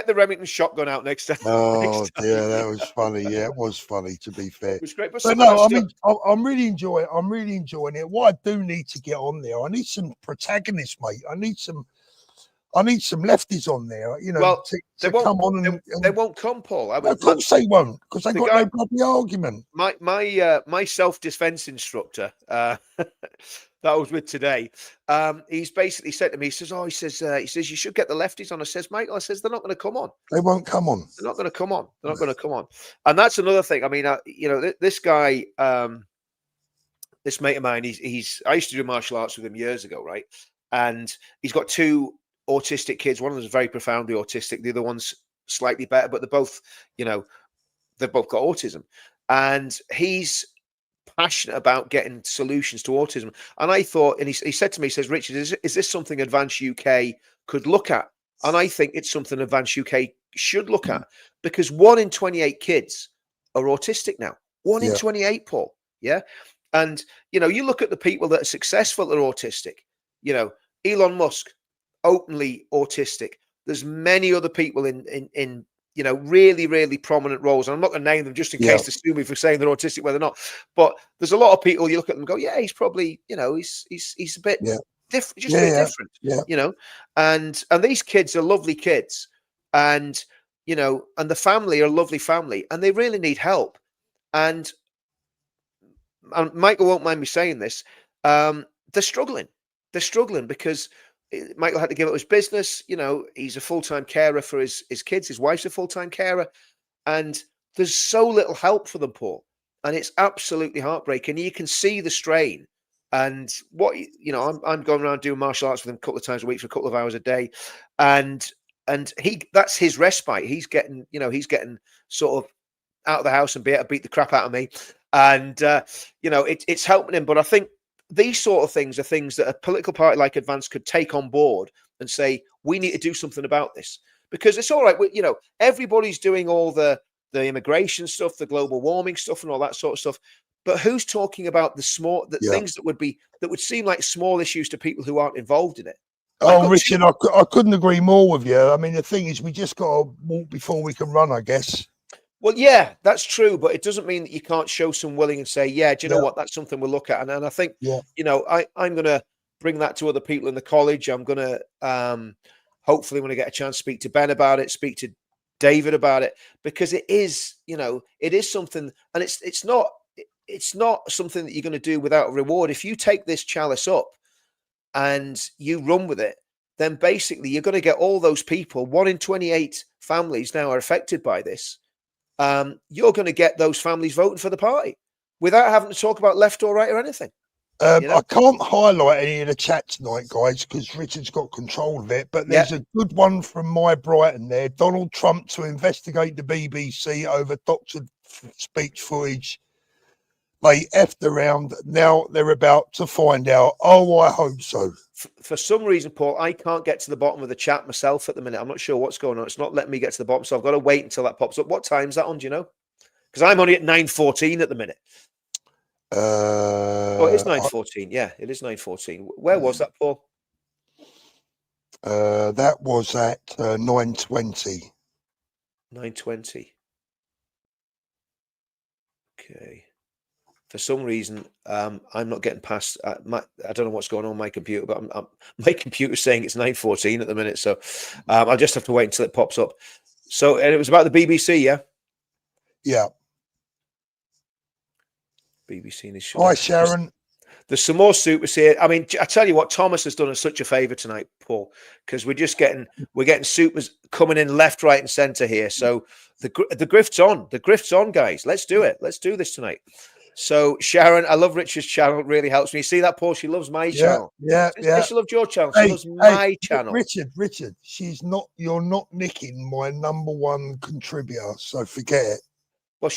the Remington shotgun out next time. Oh dear, that was funny. Yeah, it was funny, to be fair. It was great, but no, I mean, I'm really enjoying it. What I do need to get on there, I need some protagonists, mate. I need some lefties on there. You know, to come on and they won't come, Paul. Of course they won't, because they got no bloody argument. My self-defense instructor. That I was with today. He's basically said to me, he says, you should get the lefties on. I says, Michael, they're not going to come on. They won't come on. They're not going to come on. They're not going to come on. And that's another thing. I mean, you know, this guy, this mate of mine, I used to do martial arts with him years ago, right? And he's got 2 autistic kids. One of them is very profoundly autistic. The other one's slightly better, but they've both got autism. And he's passionate about getting solutions to autism. And I thought, and he said to me, he says, Richard, is this something Advance UK could look at? And I think it's something Advance UK should look at, because 1 in 28 kids are autistic now. 1 in 28, Paul. Yeah. And, you know, you look at the people that are successful that are autistic, you know, Elon Musk, openly autistic. There's many other people in you know, really, really prominent roles. And I'm not going to name them just in case they sue me for saying they're autistic, whether or not. But there's a lot of people, you look at them and go, yeah, he's probably, you know, he's a bit different, just a bit different, you know. And these kids are lovely kids. And, you know, and the family are a lovely family. And they really need help. And Michael won't mind me saying this. They're struggling. They're struggling because Michael had to give up his business. You know, he's a full-time carer for his kids. His wife's a full-time carer. And there's so little help for them, Paul. And it's absolutely heartbreaking. You can see the strain. And what, you know, I'm going around doing martial arts with him a couple of times a week for a couple of hours a day. And that's his respite. He's getting sort of out of the house and be able to beat the crap out of me. And, you know, it's helping him. But I think these sort of things are things that a political party like Advance could take on board and say, we need to do something about this, because it's all right. You know, everybody's doing all the immigration stuff, the global warming stuff and all that sort of stuff. But who's talking about the things that would seem like small issues to people who aren't involved in it? Oh, Richard, I couldn't agree more with you. I mean, the thing is, we just got to walk before we can run, I guess. Well, yeah, that's true, but it doesn't mean that you can't show some willing and say, yeah, do you know what? That's something we'll look at. And I think, you know, I'm going to bring that to other people in the college. I'm going to hopefully, when I get a chance, speak to Ben about it, speak to David about it, because it is, you know, it is something, and it's not something that you're going to do without a reward. If you take this chalice up and you run with it, then basically you're going to get all those people. 1 in 28 families now are affected by this. You're going to get those families voting for the party without having to talk about left or right or anything. I can't highlight any of the chat tonight, guys, because Richard's got control of it. But there's a good one from My Brighton there. Donald Trump to investigate the BBC over doctored speech footage. They effed around. Now they're about to find out. Oh, I hope so. For some reason, Paul, I can't get to the bottom of the chat myself at the minute. I'm not sure what's going on. It's not letting me get to the bottom, so I've got to wait until that pops up. What time's that on? Do you know? Because I'm only at 9:14 at the minute. Oh, it is 9:14. Yeah, it is 9:14. Where was that, Paul? That was at 9:20. 9:20. Okay. For some reason, I'm not getting past. I don't know what's going on with my computer, but my computer's saying it's 9:14 at the minute. So I'll just have to wait until it pops up. So, and it was about the BBC, yeah? Yeah. BBC News. Hi, Sharon. There's some more supers here. I mean, I tell you what, Thomas has done us such a favour tonight, Paul, because we're getting supers coming in left, right, and centre here. So the grift's on. The grift's on, guys. Let's do it. Let's do this tonight. So Sharon, I love Richard's channel. It really helps me. You see that, Paul? She loves my channel. Yeah. She loves your channel. She loves my channel. Richard, you're not nicking my #1 contributor, so forget it. Well,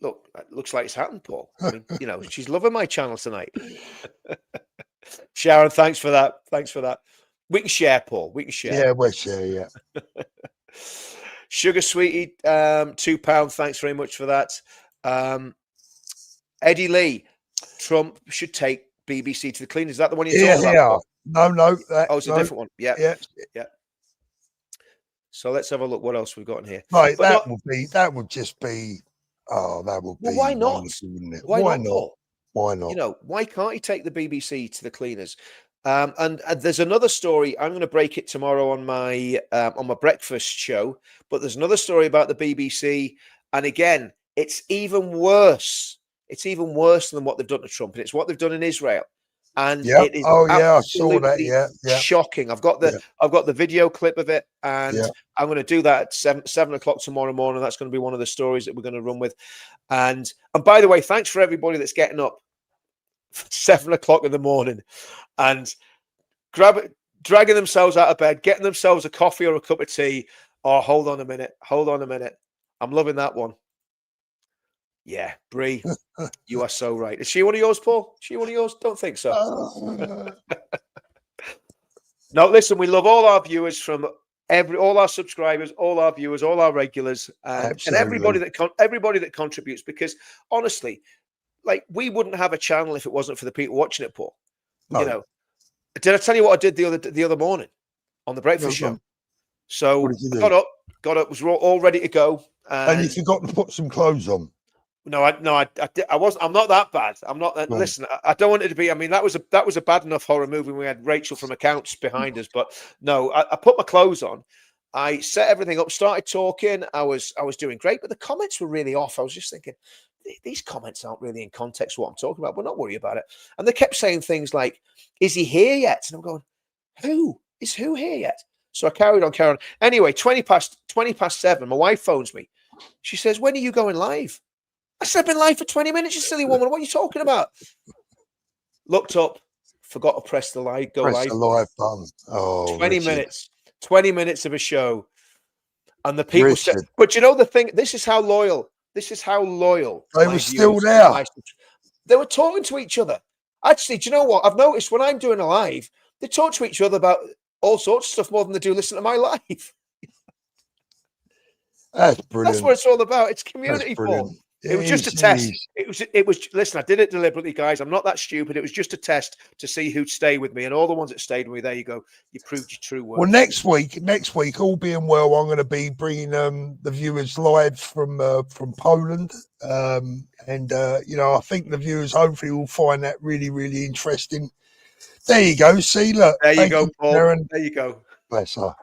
look, it looks like it's happened, Paul. I mean, she's loving my channel tonight. Sharon, thanks for that. Thanks for that. We can share, Paul. We can share. Yeah, we'll share, yeah. Sugar Sweetie, £2. Thanks very much for that. Eddie Lee, Trump should take BBC to the cleaners. Is that the one you're talking about? No. It's a different one. Yeah. So let's have a look what else we've got in here. Right, that would just be. Oh, that would be. Well, why not? Wouldn't it? Why not? Why not? Why can't he take the BBC to the cleaners? And there's another story. I'm going to break it tomorrow on my breakfast show. But there's another story about the BBC, and again, it's even worse. It's even worse than what they've done to Trump, and it's what they've done in Israel. And it is I saw that. Yeah. Shocking. I've got the video clip of it, and I'm going to do that at 7 o'clock tomorrow morning. That's going to be one of the stories that we're going to run with. And by the way, thanks for everybody that's getting up 7 o'clock in the morning and dragging themselves out of bed, getting themselves a coffee or a cup of tea. Oh, hold on a minute. I'm loving that one. Yeah, Bree, you are so right. Is she one of yours, Paul? Is she one of yours? Don't think so. No, listen, we love all our viewers from all our subscribers, all our viewers, all our regulars, and everybody that contributes. Because honestly, like, we wouldn't have a channel if it wasn't for the people watching it, Paul. No. Did I tell you what I did the other morning on the breakfast show? So I got up, was all ready to go, and you forgot to put some clothes on. No, I wasn't. I'm not that bad. I'm not. Right. Listen, I don't want it to be. I mean, that was a bad enough horror movie when we had Rachel from Accounts behind us. But no, I put my clothes on. I set everything up, started talking. I was doing great, but the comments were really off. I was just thinking, these comments aren't really in context what I'm talking about. But not worry about it. And they kept saying things like, "Is he here yet?" And I'm going, "Who here yet?" So I carried on. Anyway, 20 past 7. My wife phones me. She says, "When are you going live?" I said, "I've been live for 20 minutes, you silly woman. What are you talking about?" Looked up, forgot to press the live button. Oh, 20 minutes. 20 minutes of a show. And the people said, but you know the thing, this is how loyal. They were still there. They were talking to each other. Actually, do you know what? I've noticed when I'm doing a live, they talk to each other about all sorts of stuff more than they do listen to my live. That's brilliant. That's what it's all about. It's community, Paul. It was just a test. It was. Listen, I did it deliberately, guys. I'm not that stupid. It was just a test to see who'd stay with me, and all the ones that stayed with me. There you go. You proved your true worth. Well, next week, all being well, I'm going to be bringing the viewers live from Poland, and I think the viewers hopefully will find that really, really interesting. There you go. See, look. There you go, Paul. Aaron. There you go. Bless her.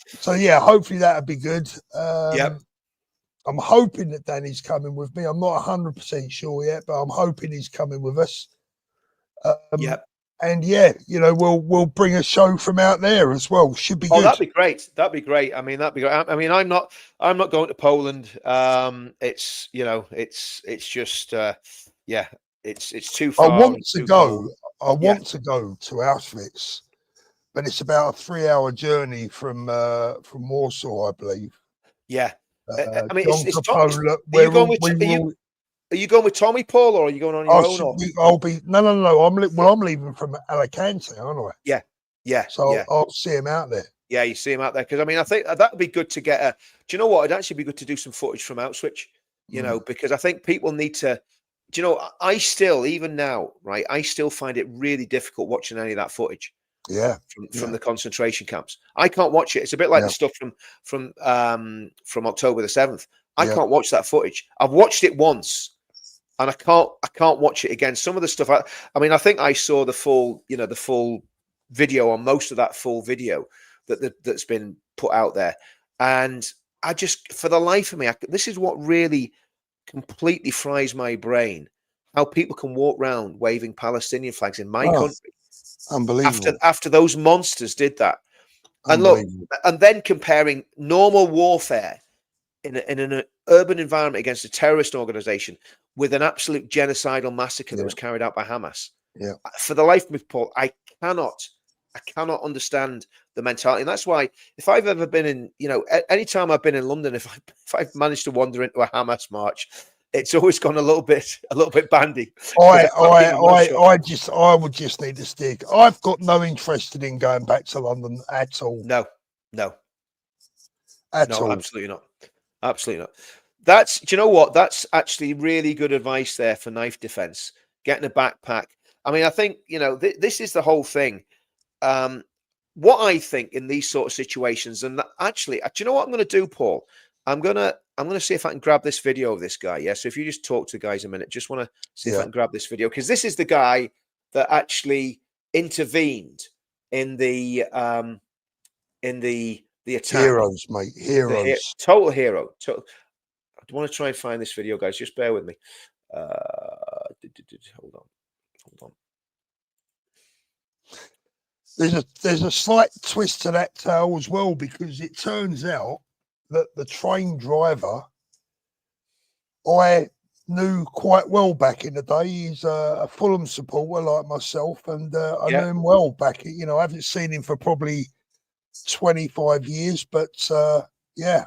So yeah, hopefully that'll be good. Yep. I'm hoping that Danny's coming with me. I'm not 100% sure yet, but I'm hoping he's coming with us. Yep. And yeah, you know, we'll bring a show from out there as well. Should be Oh, good. that'd be great. That'd be great. I mean, that'd be great. I mean, I'm not going to Poland. It's, you know, it's just, yeah, it's too I far want and to too cold. go. I Yeah. want to go to Auschwitz, but it's about a 3-hour journey from Warsaw, I believe. Yeah. I mean, John it's Capola. are you going with, are you going with Tommy, Paul, or are you going on your own? Or? I'll be no. I'm leaving from Alicante, aren't I? Yeah. Yeah. So yeah. I'll see him out there. Yeah, you see him out there. Because, I mean, I think that would be good to get do you know what? It'd actually be good to do some footage from Auschwitz, you know, because I think people need to, do you know, I still, even now, right, I still find it really difficult watching any of that footage. Yeah. From the concentration camps. I can't watch it. It's a bit like the stuff from October the 7th. I can't watch that footage. I've watched it once and I can't watch it again. Some of the stuff I mean, I think I saw the full video on most of that full video that's been put out there. And I just, for the life of me, this is what really completely fries my brain. How people can walk around waving Palestinian flags in my country. Unbelievable. After those monsters did that. And look, and then comparing normal warfare in an urban environment against a terrorist organization with an absolute genocidal massacre that was carried out by Hamas. Yeah. For the life of me, Paul, I cannot understand the mentality. And that's why if I've ever been in, you know, anytime I've been in London, if I've managed to wander into a Hamas march, it's always gone a little bit bandy. I would just need to stick. I've got no interest in going back to London at all. No. At all. Absolutely not. Absolutely not. Do you know what? That's actually really good advice there for knife defense. Getting a backpack. I mean, I think, you know, this is the whole thing. What I think in these sort of situations, and actually, do you know what I'm going to do, Paul? I'm gonna see if I can grab this video of this guy. Yeah. So if you just talk to guys a minute, just want to see if I can grab this video, because this is the guy that actually intervened in the attack. Heroes, mate. Heroes. Total hero. I want to try and find this video, guys. Just bear with me. Hold on. There's a slight twist to that tale as well, because it turns out that the train driver I knew quite well back in the day. He's a Fulham supporter like myself, and I knew him well back. You know, I haven't seen him for probably 25 years, but yeah.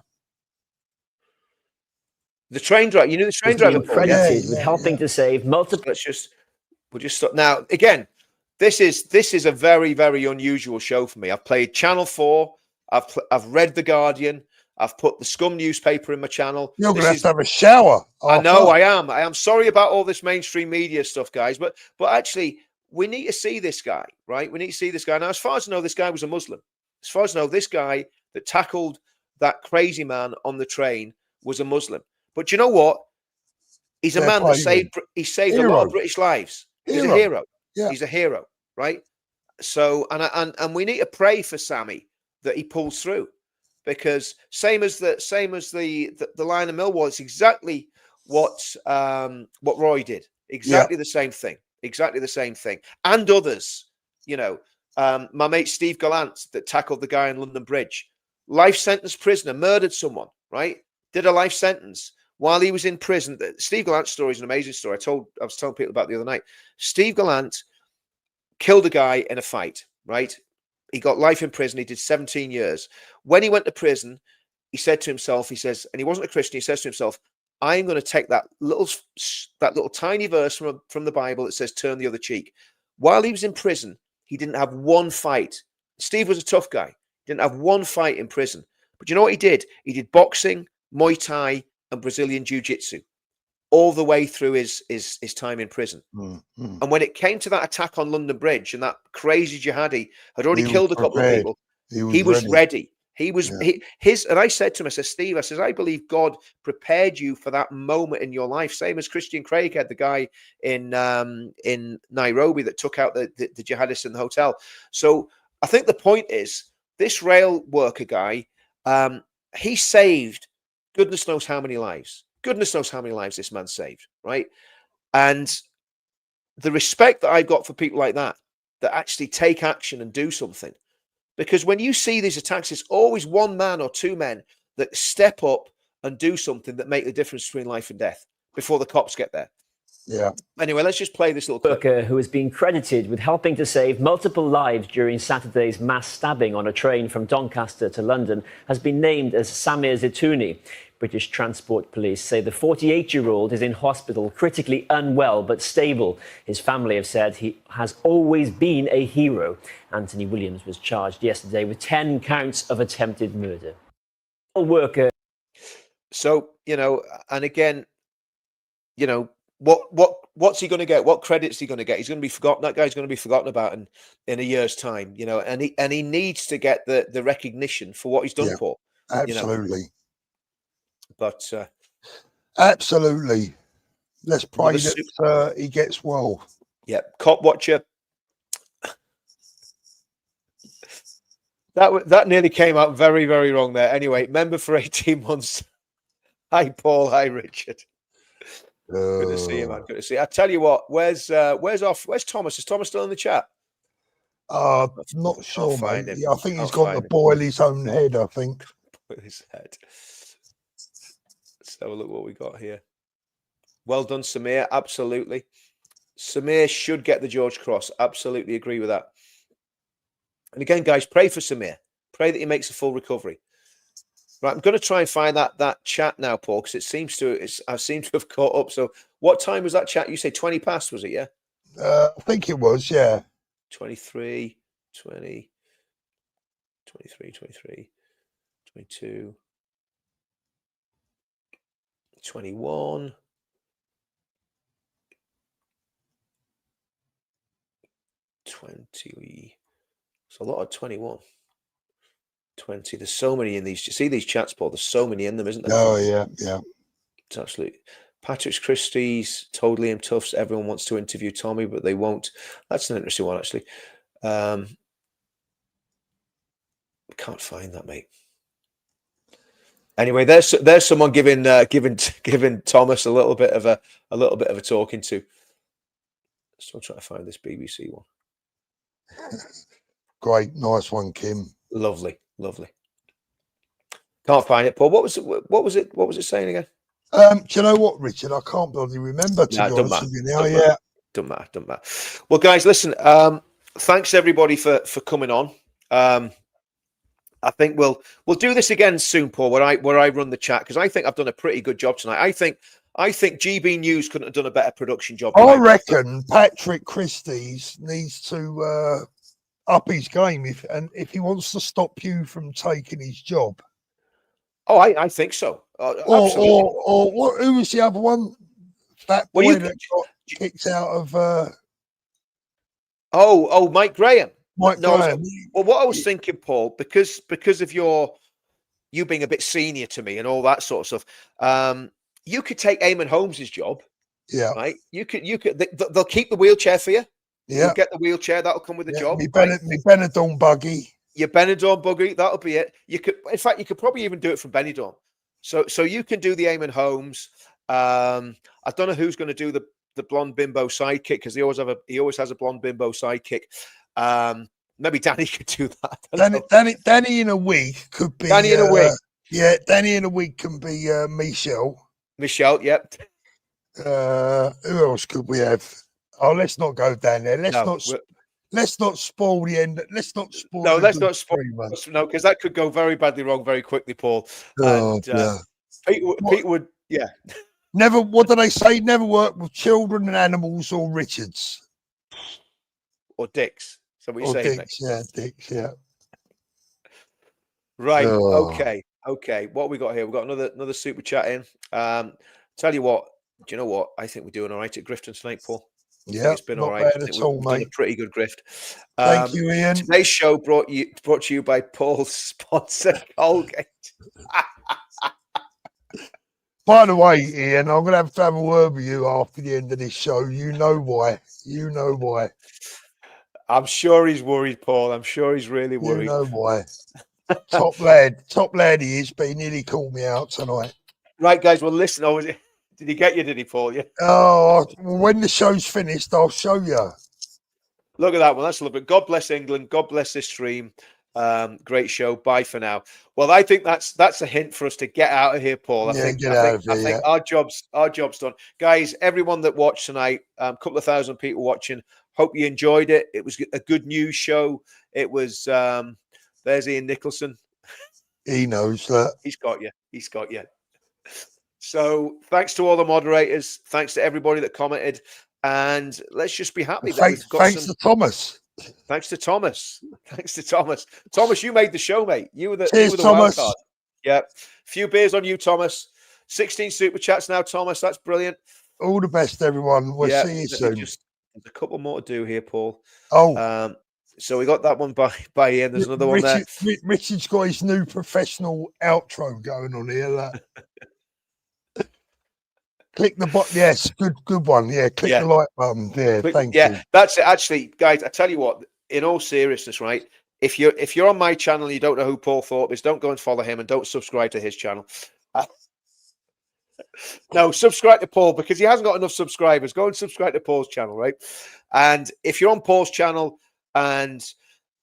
The train driver, you knew the train driver, credited with helping to save multiple. We'll just stop now. Again, this is a very, very unusual show for me. I've played Channel 4. I've read The Guardian. I've put the Scum newspaper in my channel. You're going to have a shower. I know, I am. I am sorry about all this mainstream media stuff, guys. But actually, we need to see this guy, right? We need to see this guy. Now, as far as I know, this guy was a Muslim. As far as I know, this guy that tackled that crazy man on the train was a Muslim. But you know what? He's a man that saved a lot of British lives. He's a hero. Yeah. He's a hero, right? So, and we need to pray for Sammy that he pulls through, because same as the line of Millwall, it's exactly what Roy did. Exactly the same thing. Exactly the same thing. And others, you know, my mate Steve Gallant that tackled the guy in London Bridge, life sentence prisoner, murdered someone, right? Did a life sentence while he was in prison. Steve Gallant's story is an amazing story. I was telling people about the other night. Steve Gallant killed a guy in a fight, right? He got life in prison. He did 17 years. When he went to prison, he said to himself, he says, and he wasn't a Christian, he says to himself, I'm going to take that little tiny verse from the Bible that says, turn the other cheek. While he was in prison, he didn't have one fight. Steve was a tough guy. He didn't have one fight in prison. But you know what he did? He did boxing, Muay Thai, and Brazilian Jiu-Jitsu all the way through his time in prison. And when it came to that attack on London Bridge, and that crazy jihadi had already killed a couple of people, he was ready. He was and I said to him, I said, Steve, I said, I believe God prepared you for that moment in your life. Same as Christian Craighead, the guy in Nairobi that took out the jihadists in the hotel. So I think the point is, this rail worker guy, he saved goodness knows how many lives. Goodness knows how many lives this man saved, right? And the respect that I've got for people like that, that actually take action and do something. Because when you see these attacks, it's always one man or two men that step up and do something that make the difference between life and death before the cops get there. Yeah. Anyway, let's just play this little clip. Worker who has been credited with helping to save multiple lives during Saturday's mass stabbing on a train from Doncaster to London has been named as Samir Zitouni. British Transport Police say the 48-year-old is in hospital, critically unwell but stable. His family have said he has always been a hero. Anthony Williams was charged yesterday with 10 counts of attempted murder. Worker. So, and again, what's he going to get? What credit's he going to get? He's going to be forgotten. That guy's going to be forgotten about in a year's time, and he needs to get the recognition for what he's done, Paul. Absolutely. But absolutely. Let's pray that he gets well. Yeah, cop watcher. That nearly came out very, very wrong there. Anyway, member for 18 months. Hi, Paul. Hi, Richard. Good to see you, man. Good to see you. I tell you what, where's Thomas? Is Thomas still in the chat? Not sure, mate. Yeah, I think he's got to boil his own head, I think. Boil his head. Let's have a look what we got here. Well done, Samir. Absolutely. Samir should get the George Cross. Absolutely agree with that. And again, guys, pray for Samir. Pray that he makes a full recovery. Right, I'm going to try and find that chat now, Paul, because I seem to have caught up. So what time was that chat? You say 20 past, was it, yeah? I think it was, yeah. 23, 20, 23, 23, 22, 21, 20. It's a lot of 21. 20. There's so many in these. You see these chats, Paul? There's so many in them, isn't there? Oh, yeah, yeah. It's absolutely. Patrick's Christie's told Liam Tufts everyone wants to interview Tommy, but they won't. That's an interesting one, actually. Can't find that, mate. Anyway, there's someone giving Thomas a little bit of a talking to. Still trying to find this BBC one. Great, nice one, Kim. Lovely. Can't find it, Paul. What was it saying again? Do you know what, Richard? I can't bloody remember, to be honest with you now. Yeah. Don't matter. Well, guys, listen, thanks everybody for coming on. I think we'll do this again soon, Paul, where I run the chat, because I think I've done a pretty good job tonight. I think GB News couldn't have done a better production job. I reckon Patrick Christie's needs to up his game if he wants to stop you from taking his job. Oh, I think so. Absolutely. Or who was the other one? That boy that got kicked out of. Mike Graham. Graham. Well, what I was thinking, Paul, because of you being a bit senior to me and all that sort of stuff, you could take Eamon Holmes's job. Yeah. Right. You could. They'll keep the wheelchair for you. Yeah. You'll get the wheelchair. That'll come with the job. Me Benidorm buggy. Your Benidorm buggy. That'll be it. You could probably even do it from Benidorm. So you can do the Eamon Holmes. I don't know who's going to do the blonde bimbo sidekick, because he always has a blonde bimbo sidekick. Maybe Danny could do that. Danny in a wig could be. Danny in a wig. Yeah, Danny in a wig can be Michelle. Michelle, yep. Who else could we have? Oh, let's not go down there. Let's not spoil the end. Let's not spoil. No, let's not spoil. No, because that could go very badly wrong very quickly, Paul. Yeah. Pete would, yeah. Never. What do they say? Never work with children and animals or Richards or Dicks. So what you're saying? Dicks, yeah, Dicks, yeah. Right. Okay. What we got here? We've got another super chat in. Tell you what. Do you know what? I think we're doing all right at Grifton tonight, Paul. Yeah, it's been not all right. bad at all, mate. Done a pretty good grift. Thank you, Ian. Today's show brought to you by Paul's sponsor, Colgate. By the way, Ian, I'm going to have a word with you after the end of this show. You know why. I'm sure he's worried, Paul. I'm sure he's really worried. You know why. Top lad he is, but he nearly called me out tonight. Right, guys, well, listen. Did he get you, Paul? Yeah. Oh, when the show's finished, I'll show you. Look at that one. That's lovely. God bless England. God bless this stream. Great show. Bye for now. Well, I think that's a hint for us to get out of here, Paul. I think our job's done. Guys, everyone that watched tonight, a couple of thousand people watching. Hope you enjoyed it. It was a good news show. It was there's Ian Nicholson. He knows that. He's got you. He's got you. So thanks to all the moderators. Thanks to everybody that commented. And let's just be happy that we've got thanks to Thomas. Thanks to Thomas. Thanks to Thomas. Thomas, you made the show, mate. You were the Thomas. wild card. Yeah. Few beers on you, Thomas. 16 super chats now, Thomas. That's brilliant. All the best, everyone. We'll see you soon. There's a couple more to do here, Paul. Oh. So we got that one by Ian. There's another one there. Richard's got his new professional outro going on here. Click the button. Yes, good one. Yeah, click the like button. Yeah, thank you. That's it. Actually, guys, I tell you what, in all seriousness, right? If you're on my channel and you don't know who Paul Thorpe is, don't go and follow him and don't subscribe to his channel. No, subscribe to Paul because he hasn't got enough subscribers. Go and subscribe to Paul's channel, right? And if you're on Paul's channel and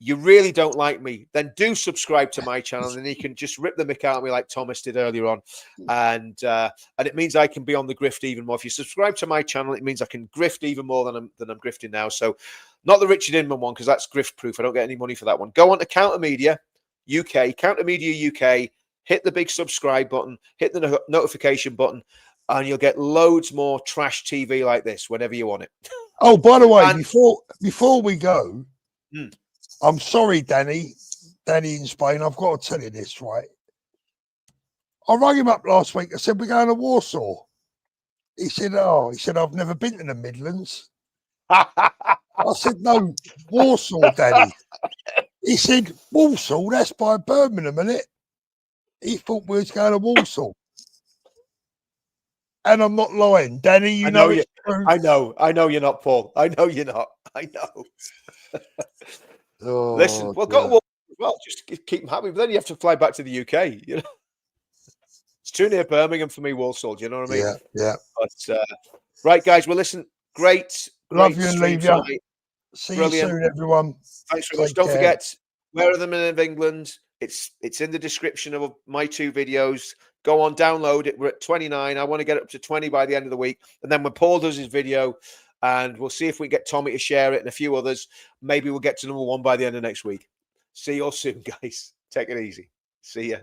you really don't like me, then do subscribe to my channel, and you can just rip the mick out of me like Thomas did earlier on, and it means I can be on the grift even more. If you subscribe to my channel, it means I can grift even more than I'm grifting now. So, not the Richard Inman one because that's grift proof. I don't get any money for that one. Go on to Counter Media UK, hit the big subscribe button, hit the notification button, and you'll get loads more trash TV like this whenever you want it. Oh, by the way, before we go. I'm sorry, Danny in Spain. I've got to tell you this, right? I rang him up last week. I said, we're going to Warsaw. He said, I've never been to the Midlands. I said, no, Warsaw, Danny. He said, Walsall, that's by Birmingham, isn't it? He thought we was going to Warsaw. And I'm not lying. Danny, you know it's true. I know you're not, Paul. I know you're not. I know. Oh, listen, well, go to Warsaw as well. Just keep them happy. But then you have to fly back to the UK. You know, it's too near Birmingham for me, Walsall. Do you know what I mean? Yeah. But right, guys. Well, listen. Great. Love you and leave you. See you soon, everyone. Thanks very much. Don't forget, Where Are the Men of England? It's in the description of my 2 videos. Go on, download it. We're at 29. I want to get up to 20 by the end of the week. And then when Paul does his video, and we'll see if we get Tommy to share it and a few others. Maybe we'll get to number 1 by the end of next week. See you all soon, guys. Take it easy. See ya.